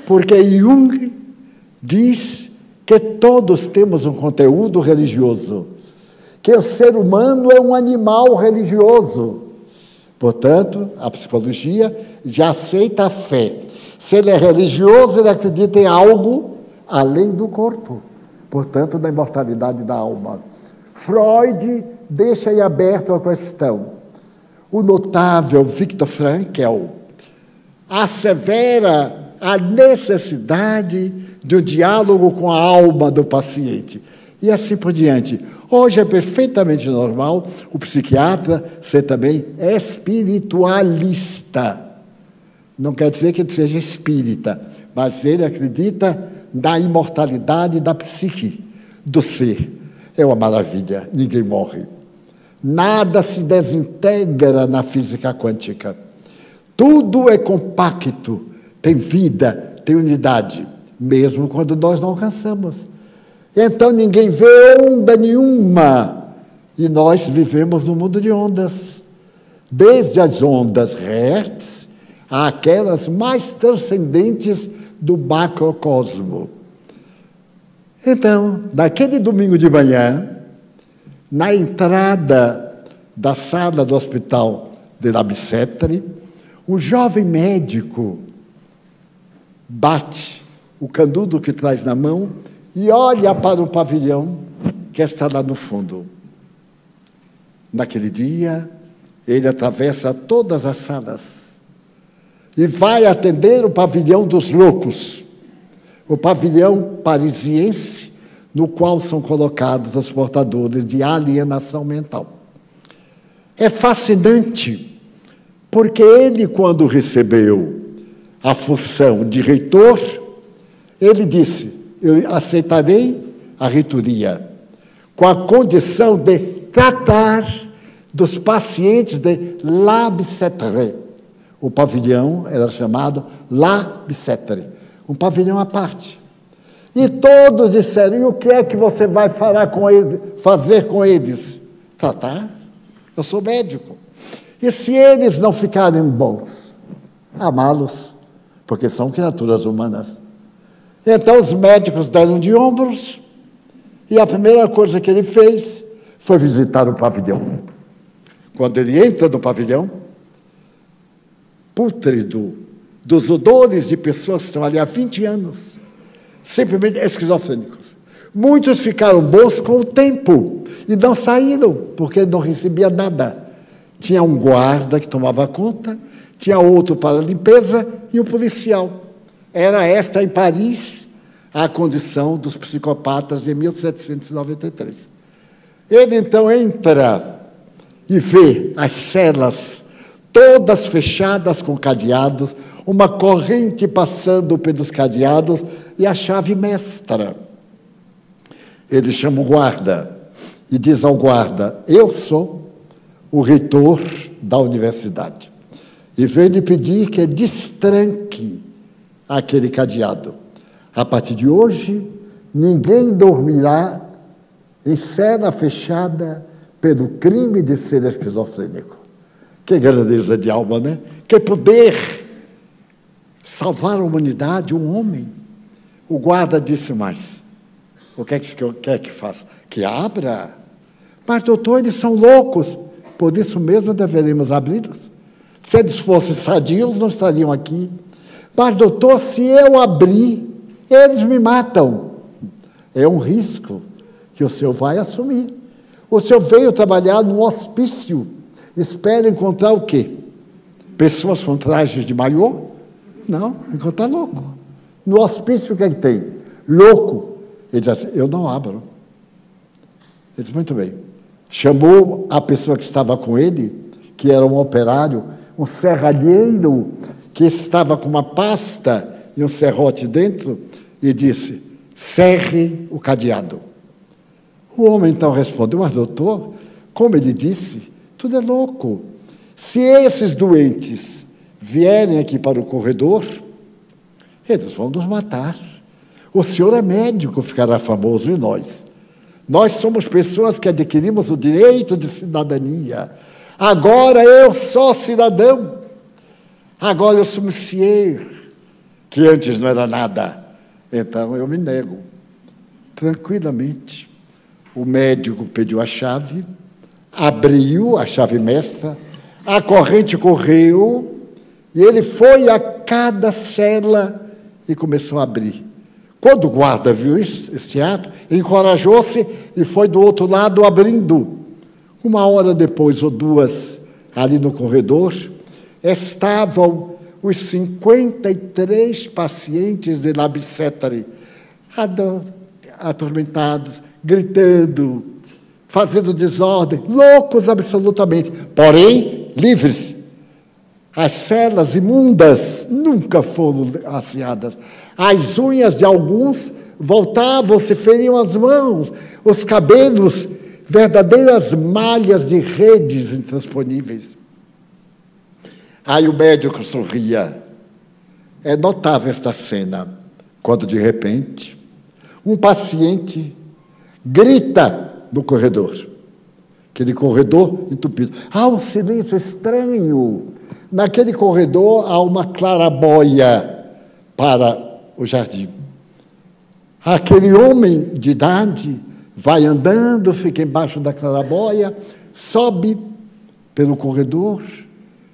S2: Porque Jung diz que todos temos um conteúdo religioso, que o ser humano é um animal religioso. Portanto, a psicologia já aceita a fé. Se ele é religioso, ele acredita em algo além do corpo. Portanto, na imortalidade da alma. Freud deixa aí aberto a questão. O notável Viktor Frankl assevera a necessidade de um diálogo com a alma do paciente. E assim por diante. Hoje é perfeitamente normal o psiquiatra ser também espiritualista. Não quer dizer que ele seja espírita, mas ele acredita na imortalidade da psique, do ser. É uma maravilha, ninguém morre. Nada se desintegra na física quântica. Tudo é compacto, tem vida, tem unidade, mesmo quando nós não alcançamos. Então ninguém vê onda nenhuma, e nós vivemos no mundo de ondas. Desde as ondas Hertz, àquelas mais transcendentes do macrocosmo. Então, naquele domingo de manhã, na entrada da sala do hospital de La Bicêtre, um jovem médico bate o canudo que traz na mão e olha para o pavilhão que está lá no fundo. Naquele dia, ele atravessa todas as salas e vai atender o pavilhão dos loucos, o pavilhão parisiense, no qual são colocados os portadores de alienação mental. É fascinante, porque ele, quando recebeu a função de reitor, ele disse, eu aceitarei a reitoria, com a condição de tratar dos pacientes de La Bicêtre. O pavilhão era chamado La Bicêtre, um pavilhão à parte. E todos disseram, e o que é que você vai fazer com eles? Tratar? Eu sou médico. E se eles não ficarem bons? Amá-los, porque são criaturas humanas. Então os médicos deram de ombros, e a primeira coisa que ele fez foi visitar o pavilhão. Quando ele entra no pavilhão, pútrido, dos odores de pessoas que estão ali há 20 anos, simplesmente esquizofrênicos. Muitos ficaram bons com o tempo e não saíram, porque não recebia nada. Tinha um guarda que tomava conta, tinha outro para a limpeza e um policial. Era esta, em Paris, a condição dos psicopatas em 1793. Ele, então, entra e vê as celas todas fechadas com cadeados, uma corrente passando pelos cadeados e a chave mestra. Ele chama o guarda e diz ao guarda, eu sou o reitor da universidade e venho lhe pedir que destranque aquele cadeado. A partir de hoje, ninguém dormirá em cela fechada pelo crime de ser esquizofrênico. Que grandeza de alma, né? Que poder salvar a humanidade, um homem. O guarda disse mais, o que é que quer que faça? Que abra. Mas, doutor, eles são loucos. por isso mesmo deveremos abri-los. Se eles fossem sadios, não estariam aqui. Mas, doutor, se eu abrir, eles me matam. É um risco que o senhor vai assumir. O senhor veio trabalhar num hospício. Espera encontrar o quê? Pessoas com trajes de maiô? Não, encontrar louco. No hospício, o que é que tem? Louco. Ele diz assim, eu não abro. Ele diz, muito bem. Chamou a pessoa que estava com ele, que era um operário, um serralheiro, que estava com uma pasta e um serrote dentro, e disse, cerre o cadeado. O homem então respondeu, mas doutor, como ele disse, tudo é louco. Se esses doentes vierem aqui para o corredor, eles vão nos matar. O senhor é médico, ficará famoso, e nós? Nós somos pessoas que adquirimos o direito de cidadania. Agora eu sou cidadão. Agora eu sou monsieur, que antes não era nada. Então eu me nego. Tranquilamente. O médico pediu a chave, abriu a chave mestra, a corrente correu, e ele foi a cada cela e começou a abrir. Quando o guarda viu esse ato, encorajou-se e foi do outro lado abrindo. Uma hora depois, ou duas, ali no corredor, estavam os 53 pacientes de Labicétari, atormentados, gritando, fazendo desordem, loucos absolutamente, porém livres. As celas imundas nunca foram asseadas. As unhas de alguns voltavam, se feriam as mãos, os cabelos, verdadeiras malhas de redes intransponíveis. Aí o médico sorria. É notável esta cena, quando de repente um paciente grita no corredor. Aquele corredor entupido. Há um silêncio estranho. Naquele corredor há uma clarabóia para o jardim. Aquele homem de idade vai andando, fica embaixo da clarabóia, sobe pelo corredor,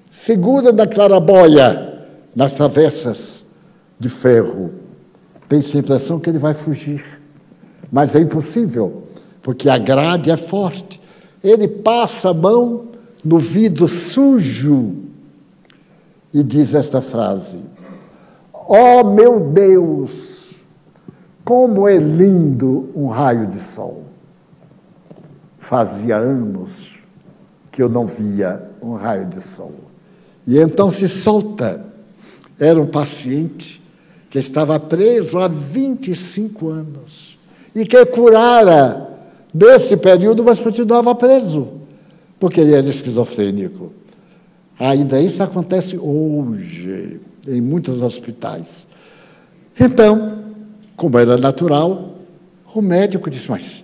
S2: segura da clarabóia nas travessas de ferro. Tem-se a impressão que ele vai fugir. Mas é impossível, porque a grade é forte. Ele passa a mão no vidro sujo e diz esta frase: ó meu Deus, como é lindo um raio de sol. Fazia anos que eu não via um raio de sol. E então se solta. Era um paciente que estava preso há 25 anos e que curara nesse período, mas continuava preso, porque ele era esquizofrênico. Ainda isso acontece hoje, em muitos hospitais. Então, como era natural, o médico disse, mas...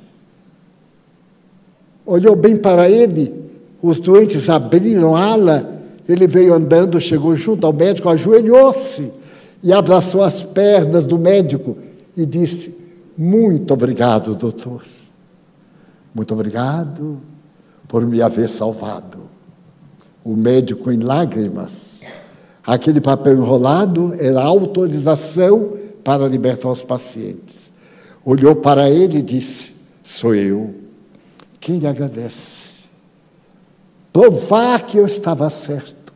S2: Olhou bem para ele, os doentes abriram a ala, ele veio andando, chegou junto ao médico, ajoelhou-se e abraçou as pernas do médico e disse, muito obrigado, doutor. Muito obrigado por me haver salvado. O médico em lágrimas. Aquele papel enrolado era autorização para libertar os pacientes. Olhou para ele e disse, sou eu. Quem lhe agradece? Provar que eu estava certo.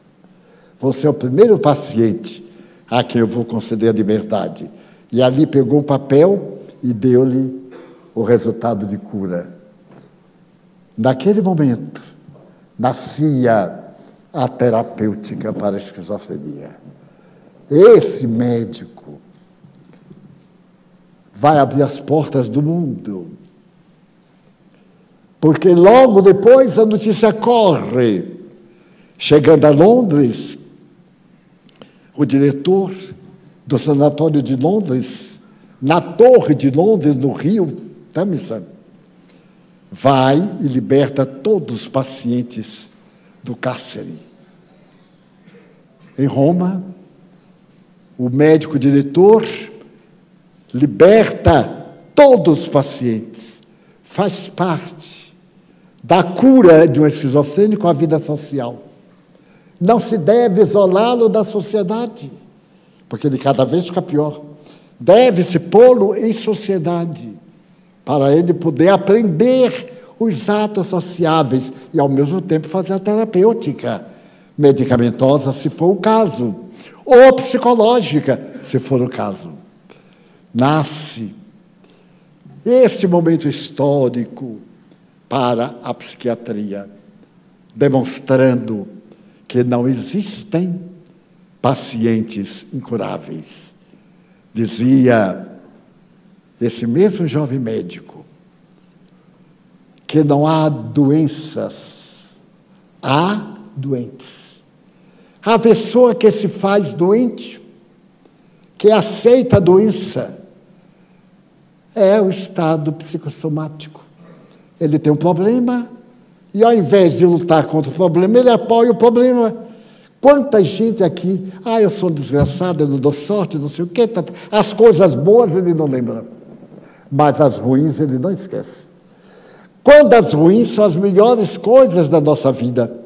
S2: Você é o primeiro paciente a quem eu vou conceder a liberdade. E ali pegou o papel e deu-lhe o resultado de cura. Naquele momento, nascia a terapêutica para a esquizofrenia. Esse médico vai abrir as portas do mundo, porque logo depois a notícia corre. Chegando a Londres, o diretor do sanatório de Londres, na Torre de Londres, no Rio, Tâmisa, vai e liberta todos os pacientes do cárcere. Em Roma, o médico diretor liberta todos os pacientes. Faz parte da cura de um esquizofrênico à vida social. Não se deve isolá-lo da sociedade, porque ele cada vez fica pior. Deve-se pô-lo em sociedade, para ele poder aprender os atos sociáveis e, ao mesmo tempo, fazer a terapêutica, medicamentosa, se for o caso, ou psicológica, se for o caso. Nasce esse momento histórico para a psiquiatria, demonstrando que não existem pacientes incuráveis. Dizia esse mesmo jovem médico que não há doenças, há doentes. A pessoa que se faz doente, que aceita a doença, é o estado psicossomático. Ele tem um problema e, ao invés de lutar contra o problema, ele apoia o problema. Quanta gente aqui, eu sou um desgraçado, eu não dou sorte, não sei o quê. As coisas boas ele não lembra, mas as ruins ele não esquece. Quando as ruins são as melhores coisas da nossa vida.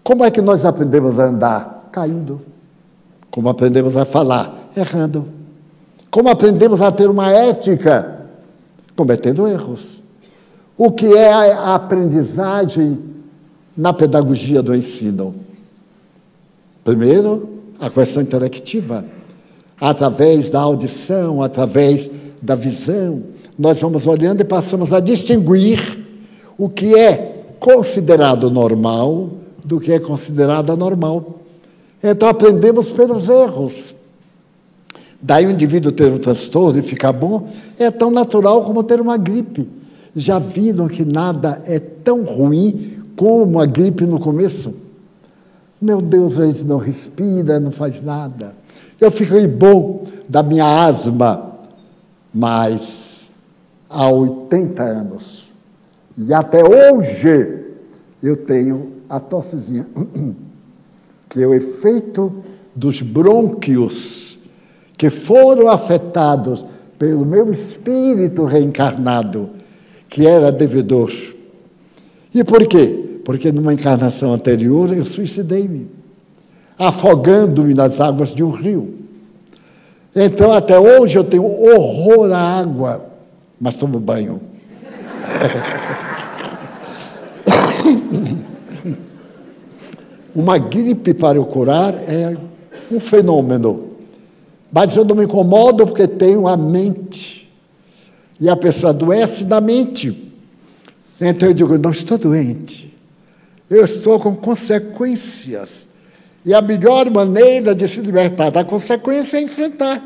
S2: Como é que nós aprendemos a andar? Caindo. Como aprendemos a falar? Errando. Como aprendemos a ter uma ética? Cometendo erros. O que é a aprendizagem na pedagogia do ensino? Primeiro, a questão intelectiva. Através da audição, através da visão, nós vamos olhando e passamos a distinguir o que é considerado normal do que é considerado anormal. Então, aprendemos pelos erros. Daí o indivíduo ter um transtorno e ficar bom é tão natural como ter uma gripe. Já viram que nada é tão ruim como a gripe no começo? Meu Deus, a gente não respira, não faz nada. Eu fiquei bom da minha asma, mas há 80 anos. E até hoje eu tenho a tossezinha, que é o efeito dos brônquios que foram afetados pelo meu espírito reencarnado, que era devedor. E por quê? Porque numa encarnação anterior eu suicidei-me, afogando-me nas águas de um rio. Então, até hoje eu tenho horror à água, mas tomo banho. Uma gripe para eu curar é um fenômeno, mas eu não me incomodo porque tenho a mente, e a pessoa adoece da mente. Então eu digo, não estou doente, eu estou com consequências, e a melhor maneira de se libertar da consequência é enfrentar.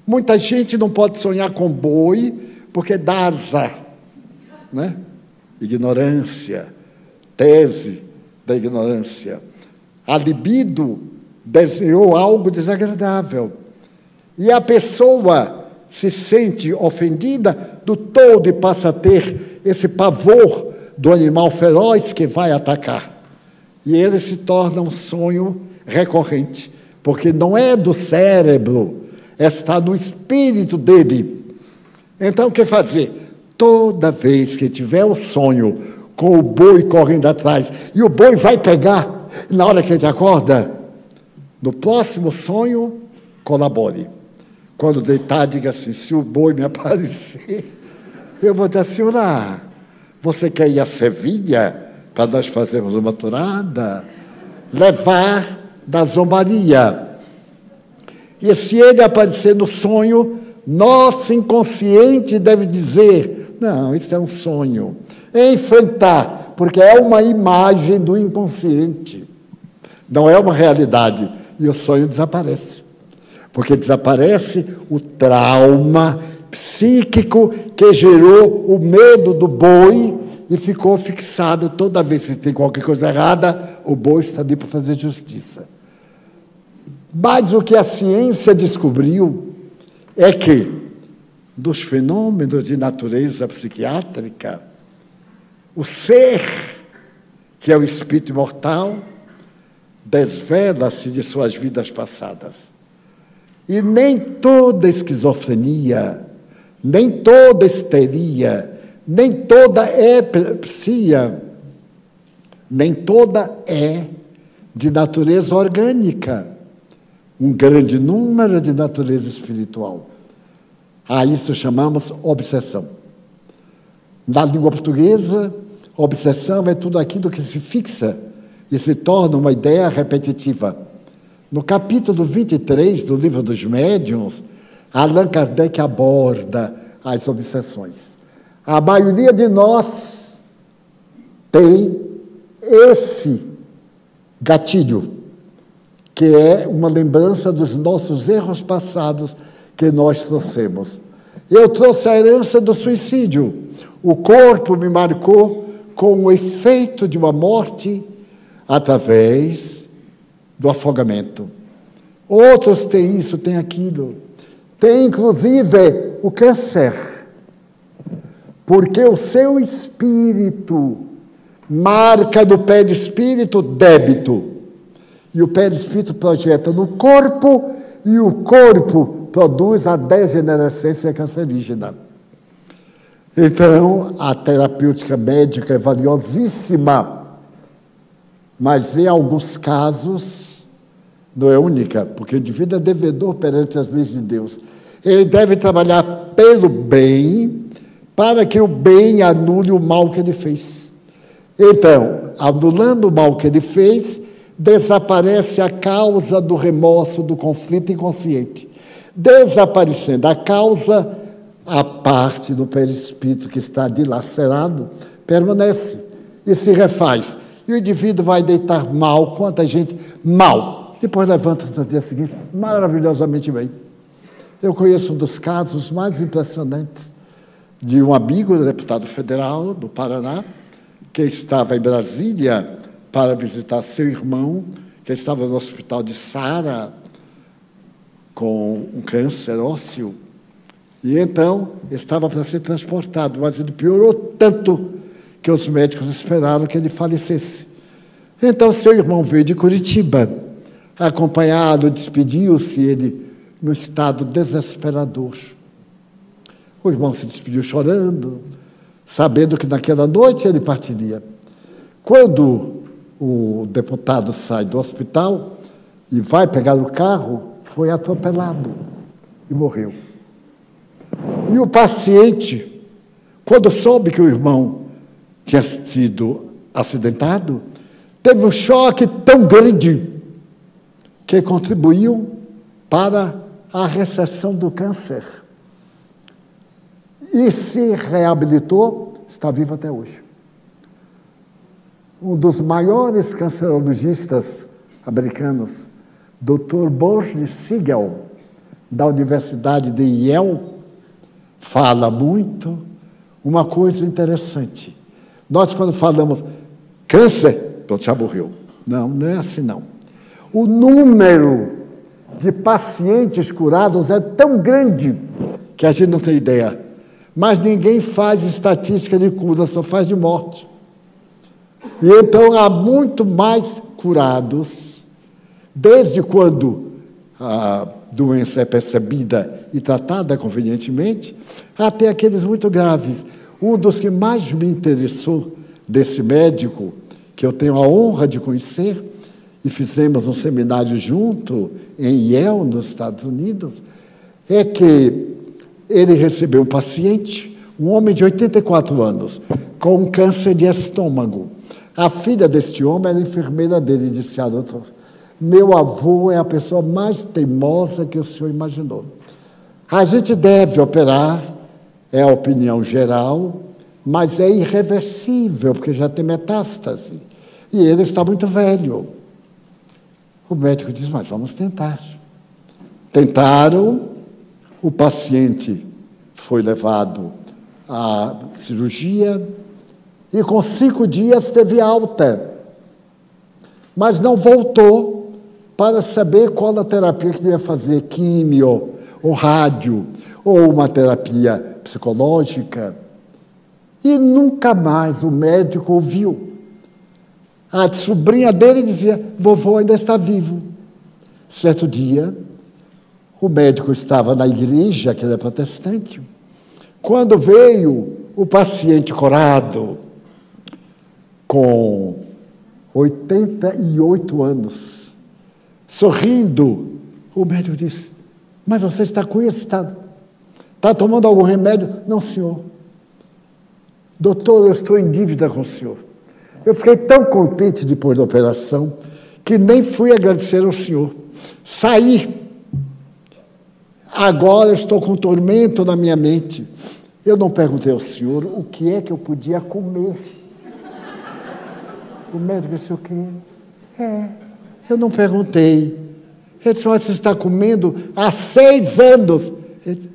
S2: Muita gente não pode sonhar com boi, porque dá azar, né? Ignorância, tese da ignorância. A libido desenhou algo desagradável, e a pessoa se sente ofendida do todo e passa a ter esse pavor do animal feroz que vai atacar. E ele se torna um sonho recorrente, porque não é do cérebro, está no espírito dele. Então, o que fazer? Toda vez que tiver o sonho com o boi correndo atrás, e o boi vai pegar, na hora que ele acorda, no próximo sonho, colabore. Quando deitar, diga assim, se o boi me aparecer, eu vou dizer, senhora, você quer ir a Sevilha para nós fazermos uma tourada? Levar da zombaria. E se ele aparecer no sonho, nosso inconsciente deve dizer, não, isso é um sonho. Enfrentar, porque é uma imagem do inconsciente, não é uma realidade. E o sonho desaparece, porque desaparece o trauma psíquico que gerou o medo do boi e ficou fixado. Toda vez que tem qualquer coisa errada, o boi está ali para fazer justiça. Mas o que a ciência descobriu é que, dos fenômenos de natureza psiquiátrica, o ser, que é o espírito imortal, desvela-se de suas vidas passadas. E nem toda esquizofrenia, nem toda histeria, nem toda epilepsia, nem toda é de natureza orgânica. Um grande número de natureza espiritual. A isso chamamos obsessão. Na língua portuguesa, obsessão é tudo aquilo que se fixa e se torna uma ideia repetitiva. No capítulo 23 do Livro dos Médiuns, Allan Kardec aborda as obsessões. A maioria de nós tem esse gatilho, que é uma lembrança dos nossos erros passados que nós trouxemos. Eu trouxe a herança do suicídio. O corpo me marcou com o efeito de uma morte através do afogamento. Outros têm isso, têm aquilo. Tem, inclusive, o câncer. Porque o seu espírito marca no perispírito débito. E o perispírito projeta no corpo, e o corpo produz a degenerescência cancerígena. Então, a terapêutica médica é valiosíssima, mas em alguns casos não é única, porque o indivíduo é devedor perante as leis de Deus. Ele deve trabalhar pelo bem, para que o bem anule o mal que ele fez. Então, anulando o mal que ele fez, desaparece a causa do remorso, do conflito inconsciente. Desaparecendo a causa, a parte do perispírito que está dilacerado permanece e se refaz. E o indivíduo vai deitar mal, quanta gente mal. Depois levanta-se no dia seguinte, maravilhosamente bem. Eu conheço um dos casos mais impressionantes de um amigo, deputado federal do Paraná, que estava em Brasília para visitar seu irmão, que estava no hospital de Sara, com um câncer ósseo. E então estava para ser transportado, mas ele piorou tanto que os médicos esperaram que ele falecesse. Então seu irmão veio de Curitiba, acompanhado, despediu-se, ele no estado desesperador. O irmão se despediu chorando, sabendo que naquela noite ele partiria. Quando o deputado sai do hospital e vai pegar o carro, foi atropelado e morreu. E o paciente, quando soube que o irmão tinha sido acidentado, teve um choque tão grande que contribuiu para a recessão do câncer. E se reabilitou, está vivo até hoje. Um dos maiores cancerologistas americanos, Dr. Boris Siegel, da Universidade de Yale, fala muito uma coisa interessante. Nós, quando falamos câncer, pronto, já morreu. Não, não é assim, não. O número de pacientes curados é tão grande que a gente não tem ideia. Mas ninguém faz estatística de cura, só faz de morte. E então há muito mais curados, desde quando a doença é percebida e tratada convenientemente, até aqueles muito graves. Um dos que mais me interessou desse médico, que eu tenho a honra de conhecer, e fizemos um seminário junto em Yale, nos Estados Unidos, é que ele recebeu um paciente, um homem de 84 anos, com um câncer de estômago. A filha deste homem era enfermeira dele e disse: doutor, meu avô é a pessoa mais teimosa que o senhor imaginou. A gente deve operar, é a opinião geral, mas é irreversível, porque já tem metástase. E ele está muito velho. O médico disse: mas vamos tentar. Tentaram, o paciente foi levado à cirurgia e com 5 dias teve alta, mas não voltou para saber qual a terapia que devia fazer, químio, ou rádio, ou uma terapia psicológica. E nunca mais o médico ouviu. A sobrinha dele dizia: vovô ainda está vivo. Certo dia, o médico estava na igreja, que era protestante. Quando veio o paciente curado, com 88 anos, sorrindo, o médico disse: mas você está com isso? Está tomando algum remédio? Não, senhor. Doutor, eu estou em dívida com o senhor. Eu fiquei tão contente depois da operação que nem fui agradecer ao senhor. Saí. Agora eu estou com tormento na minha mente. Eu não perguntei ao senhor o que é que eu podia comer. O médico disse: o quê? Eu não perguntei. Ele disse: mas você está comendo há 6 anos. Ele disse: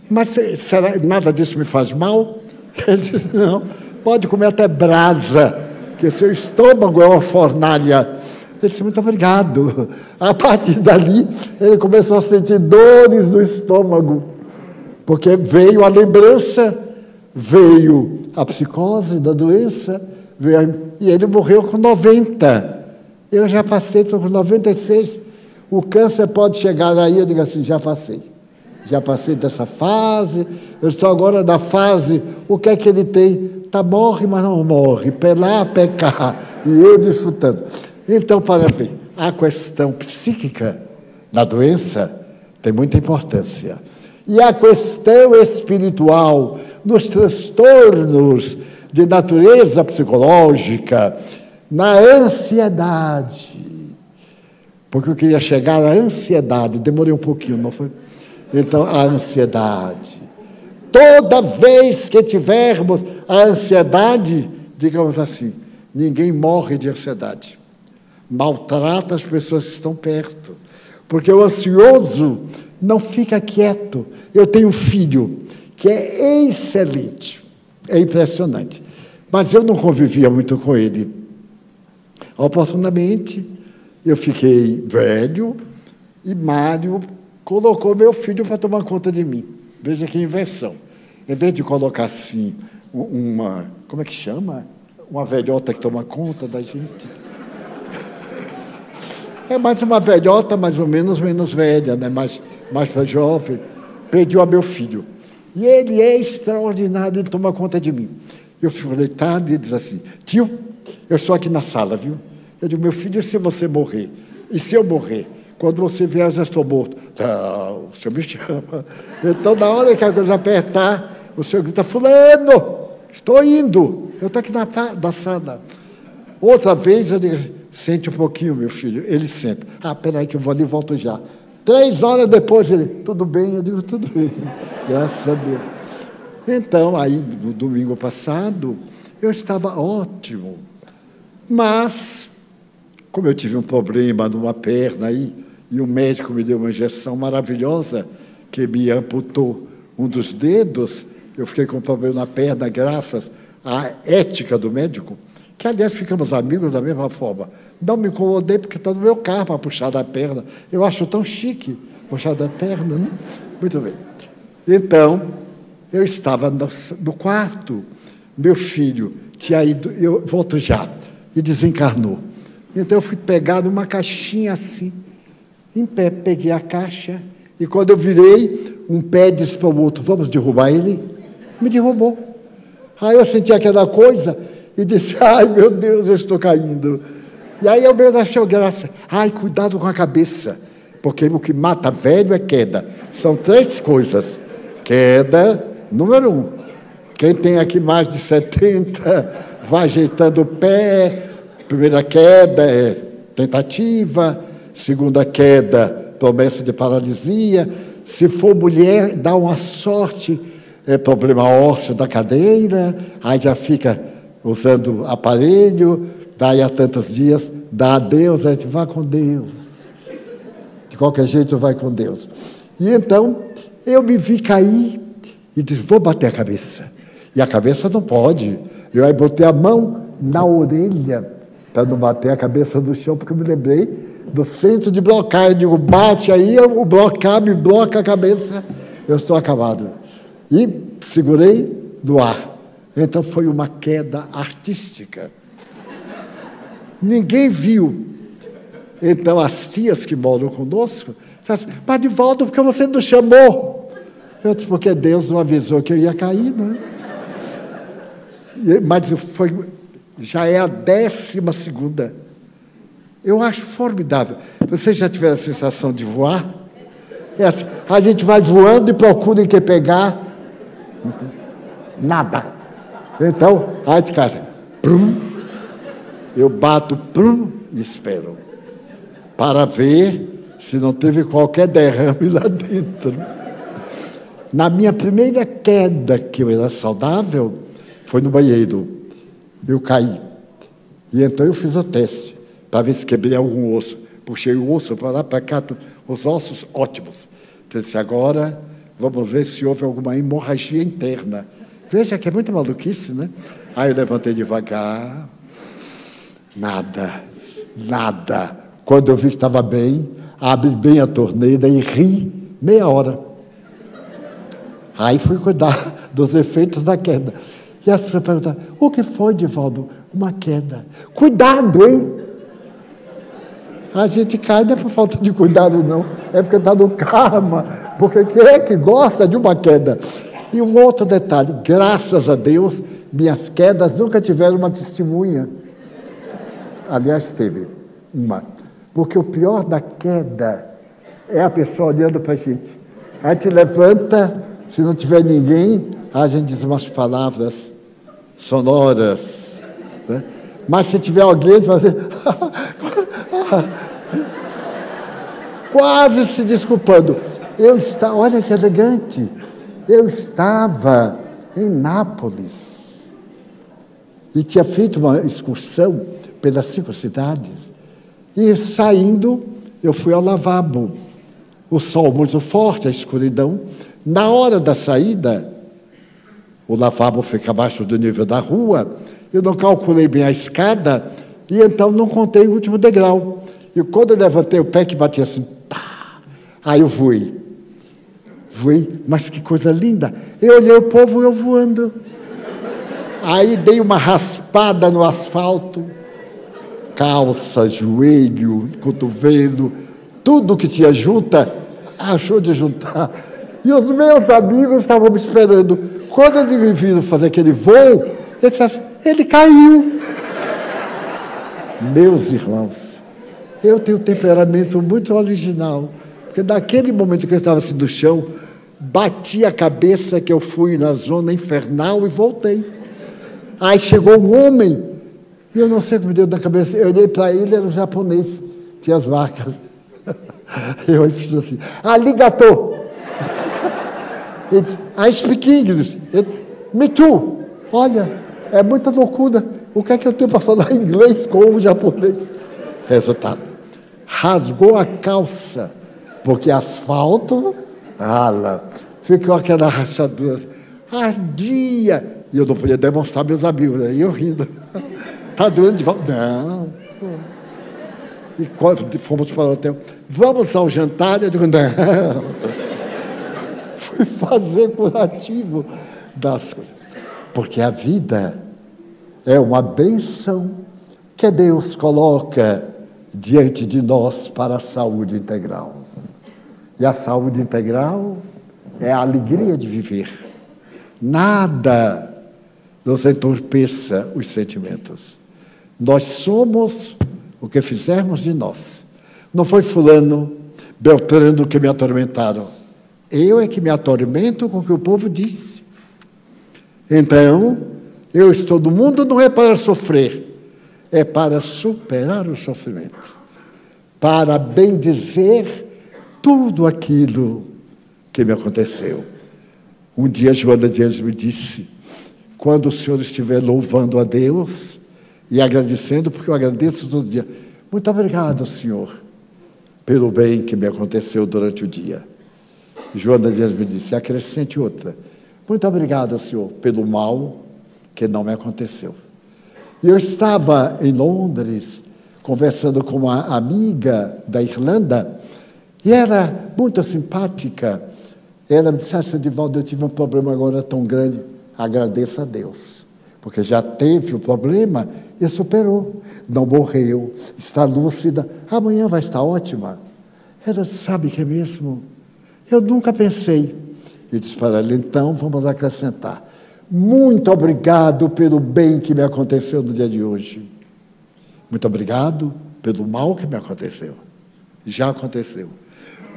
S2: mas será, nada disso me faz mal? Ele disse: não, pode comer até brasa, que seu estômago é uma fornalha. Ele disse: muito obrigado. A partir dali, ele começou a sentir dores no estômago, porque veio a lembrança, veio a psicose da doença, e ele morreu com 90. Eu já passei, estou com 96. O câncer pode chegar aí, eu digo assim: já passei. Já passei dessa fase, eu estou agora na fase, o que é que ele tem? Morre, mas não morre, pé lá, pé cá, e eu desfrutando. Então, para ver, a questão psíquica na doença tem muita importância. E a questão espiritual, nos transtornos de natureza psicológica, na ansiedade. Porque eu queria chegar à ansiedade, demorei um pouquinho, não foi? Então, a ansiedade. Toda vez que tivermos a ansiedade, digamos assim, ninguém morre de ansiedade. Maltrata as pessoas que estão perto. Porque o ansioso não fica quieto. Eu tenho um filho que é excelente, é impressionante. Mas eu não convivia muito com ele. Oportunamente, eu fiquei velho e Mário colocou meu filho para tomar conta de mim. Veja que inversão. Em vez de colocar assim, como é que chama? Uma velhota que toma conta da gente. É mais uma velhota, mais ou menos velha, né? mais para jovem. Pediu a meu filho. E ele é extraordinário, ele toma conta de mim. Eu fico deitado e ele diz assim: tio, eu estou aqui na sala, viu? Eu digo: meu filho, e se você morrer? E se eu morrer? Quando você vier, eu já estou morto. Não, o senhor me chama. Então, na hora que a coisa apertar, o senhor grita: fulano, estou indo. Eu estou aqui na sala. Outra vez, eu digo: sente um pouquinho, meu filho. Ele senta. Peraí que eu vou ali e volto já. 3 horas depois, ele: tudo bem? Eu digo: tudo bem. Graças a Deus. Então, aí, no domingo passado, eu estava ótimo. Mas, como eu tive um problema numa perna aí, e o médico me deu uma injeção maravilhosa, que me amputou um dos dedos, eu fiquei com um problema na perna, graças à ética do médico, que, aliás, ficamos amigos da mesma forma. Não me incomodei, porque está no meu carro para puxar da perna. Eu acho tão chique puxar da perna, né? Muito bem. Então, eu estava no quarto, meu filho tinha ido, eu volto já, e desencarnou. Então, eu fui pegar numa caixinha assim, em pé, peguei a caixa, e quando eu virei, um pé disse para o outro: vamos derrubar ele? Me derrubou. Aí eu senti aquela coisa e disse: ai, meu Deus, eu estou caindo. E aí eu mesmo achei graça. Ai, cuidado com a cabeça, porque o que mata velho é queda. São 3 coisas. Queda, número 1. Quem tem aqui mais de 70, vai ajeitando o pé. Primeira queda é tentativa. Segunda queda, promessa de paralisia. Se for mulher, dá uma sorte, é problema ósseo da cadeira, aí já fica usando aparelho, daí a tantos dias, dá adeus, a gente vai com Deus. De qualquer jeito, vai com Deus. E então, eu me vi cair e disse: vou bater a cabeça. E a cabeça não pode. Eu aí botei a mão na orelha para não bater a cabeça no chão, porque eu me lembrei do centro de blocar. Eu digo: bate aí, o blocar me bloca a cabeça, eu estou acabado. E segurei no ar. Então foi uma queda artística. Ninguém viu. Então as tias que moram conosco disseram assim: mas Divaldo, por que você não chamou? Eu disse, porque Deus não avisou que eu ia cair, né? Mas já é a 12ª. Eu acho formidável. Vocês já tiveram a sensação de voar? É assim, a gente vai voando e procura em que pegar. Nada. Então, aí de casa, eu bato, e espero. Para ver se não teve qualquer derrame lá dentro. Na minha primeira queda, que eu era saudável, foi no banheiro. Eu caí. E então eu fiz o teste, para ver se quebrei algum osso. Puxei o osso para lá, para cá, os ossos ótimos. Então, eu disse, agora vamos ver se houve alguma hemorragia interna. Veja que é muita maluquice, né? Aí eu levantei devagar. Nada. Quando eu vi que estava bem, abri bem a torneira e ri meia hora. Aí fui cuidar dos efeitos da queda. E as pessoas perguntaram, o que foi, Divaldo? Uma queda. Cuidado, hein? A gente cai não é por falta de cuidado, não. É porque está no karma. Porque quem é que gosta de uma queda? E um outro detalhe, graças a Deus, minhas quedas nunca tiveram uma testemunha. Aliás, teve uma. Porque o pior da queda é a pessoa olhando para a gente. A gente levanta, se não tiver ninguém, a gente diz umas palavras sonoras. Né? Mas se tiver alguém, fazer quase se desculpando. Olha que elegante. Eu estava em Nápoles e tinha feito uma excursão pelas 5 cidades. E saindo, eu fui ao lavabo. O sol muito forte, a escuridão. Na hora da saída, o lavabo fica abaixo do nível da rua. Eu não calculei bem a escada e então não contei o último degrau. E quando eu levantei o pé, que batia assim, pá, aí eu voei, mas que coisa linda. Eu olhei o povo, eu voando. Aí dei uma raspada no asfalto, calça, joelho, cotovelo, tudo que tinha junta, achou de juntar. E os meus amigos estavam me esperando. Quando eles me viram fazer aquele voo, eles disseram, ele caiu. Meus irmãos, eu tenho um temperamento muito original, porque naquele momento que eu estava assim no chão, bati a cabeça que eu fui na zona infernal e voltei. Aí chegou um homem, e eu não sei o que me deu na cabeça, eu olhei para ele, era um japonês, tinha as marcas. Eu fiz assim, arigato. Ele disse, I speak English. Me too. Olha, é muita loucura. O que é que eu tenho para falar inglês com o japonês? Resultado, rasgou a calça, porque asfalto, rala. Ficou aquela rachadura, ardia. E eu não podia demonstrar meus amigos, né? E eu rindo. Está doendo de volta? Não. E quando fomos para o hotel, vamos ao jantar? Eu digo, não. Fui fazer curativo das coisas. Porque a vida é uma bênção que Deus coloca diante de nós para a saúde integral. E a saúde integral é a alegria de viver. Nada nos entorpeça os sentimentos. Nós somos o que fizermos de nós. Não foi fulano, Beltrano que me atormentaram. Eu é que me atormento com o que o povo disse. Então, eu estou no mundo não é para sofrer, é para superar o sofrimento, para bendizer tudo aquilo que me aconteceu. Um dia, Joana de Anjos me disse, quando o senhor estiver louvando a Deus e agradecendo, porque eu agradeço todo dia, muito obrigado, Senhor, pelo bem que me aconteceu durante o dia. Joana de Anjos me disse, acrescente outra, muito obrigado, Senhor, pelo mal que não me aconteceu. E eu estava em Londres, conversando com uma amiga da Irlanda, e era muito simpática. Ela me disse, Divaldo, eu tive um problema agora tão grande. Agradeça a Deus, porque já teve o problema e superou. Não morreu, está lúcida, amanhã vai estar ótima. Ela sabe que é mesmo. Eu nunca pensei E disse para ele: então vamos acrescentar: muito obrigado pelo bem que me aconteceu no dia de hoje. Muito obrigado pelo mal que me aconteceu. Já aconteceu.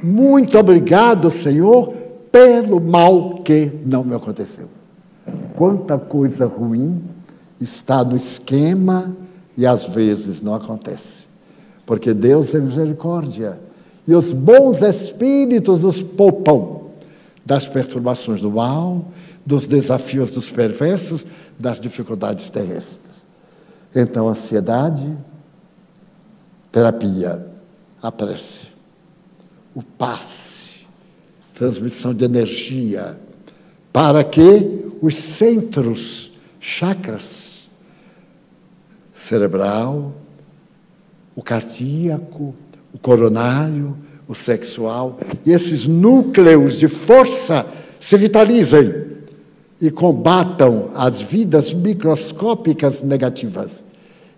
S2: Muito obrigado, Senhor, pelo mal que não me aconteceu. Quanta coisa ruim está no esquema e às vezes não acontece. Porque Deus é misericórdia. E os bons espíritos nos poupam das perturbações do mal, dos desafios dos perversos, das dificuldades terrestres. Então, ansiedade, terapia, a prece, o passe, transmissão de energia, para que os centros, chakras, cerebral, o cardíaco, o coronário, o sexual, e esses núcleos de força se vitalizem e combatam as vidas microscópicas negativas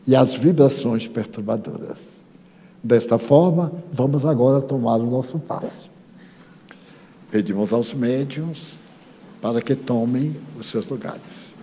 S2: e as vibrações perturbadoras. Desta forma, vamos agora tomar o nosso passe. Pedimos aos médiuns para que tomem os seus lugares.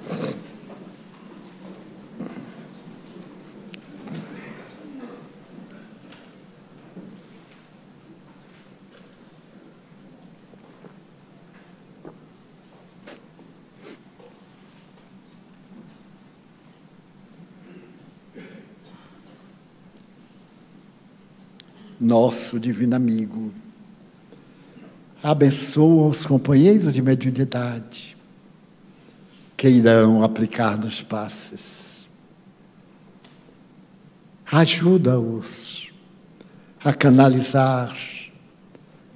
S2: Nosso divino amigo, abençoa os companheiros de mediunidade que irão aplicar nos passes. Ajuda-os a canalizar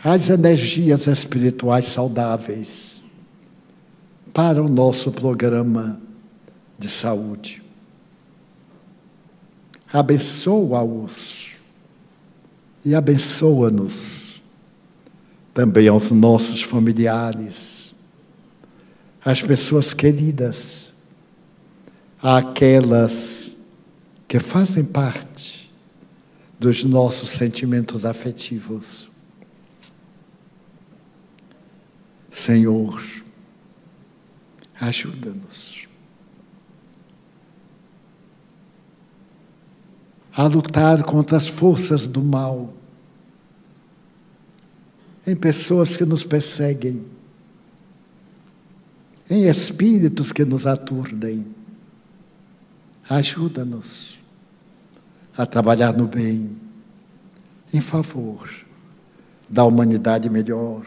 S2: as energias espirituais saudáveis para o nosso programa de saúde. Abençoa-os e abençoa-nos também aos nossos familiares, às pessoas queridas, àquelas que fazem parte dos nossos sentimentos afetivos. Senhor, ajuda-nos a lutar contra as forças do mal em pessoas que nos perseguem, em espíritos que nos aturdem. Ajuda-nos a trabalhar no bem, em favor da humanidade melhor.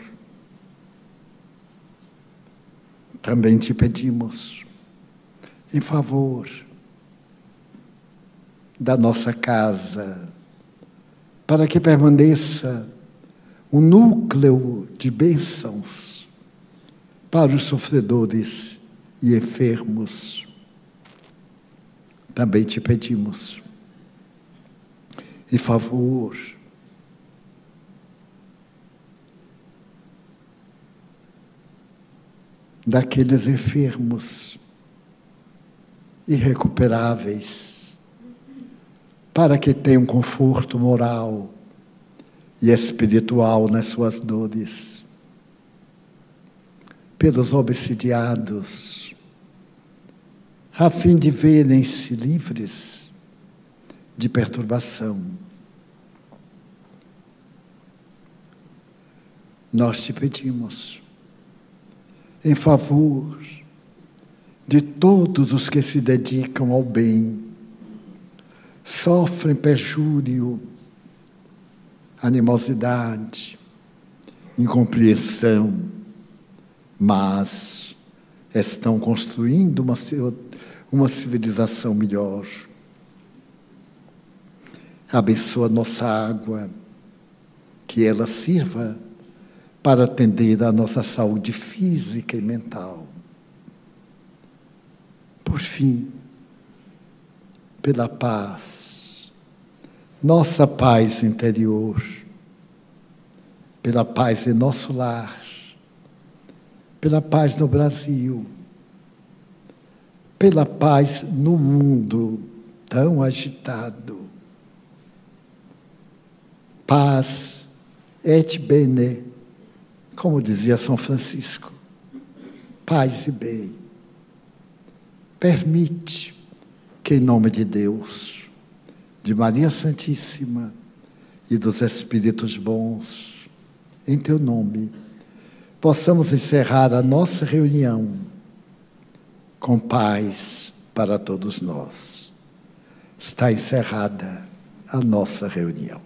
S2: Também te pedimos, em favor da nossa casa, para que permaneça um núcleo de bênçãos para os sofredores e enfermos. Também te pedimos, em favor daqueles enfermos irrecuperáveis, para que tenham conforto moral e espiritual nas suas dores, pelos obsidiados, a fim de verem-se livres de perturbação. Nós te pedimos, em favor de todos os que se dedicam ao bem, sofrem perjúrio, animosidade, incompreensão, mas estão construindo uma civilização melhor. Abençoa nossa água, que ela sirva para atender à nossa saúde física e mental. Por fim, pela paz, nossa paz interior, pela paz em nosso lar, pela paz no Brasil, pela paz no mundo tão agitado. Paz et bene, como dizia São Francisco. paz e bem. Permite que, em nome de Deus, de Maria Santíssima e dos Espíritos bons, em teu nome, possamos encerrar a nossa reunião com paz para todos nós. Está encerrada a nossa reunião.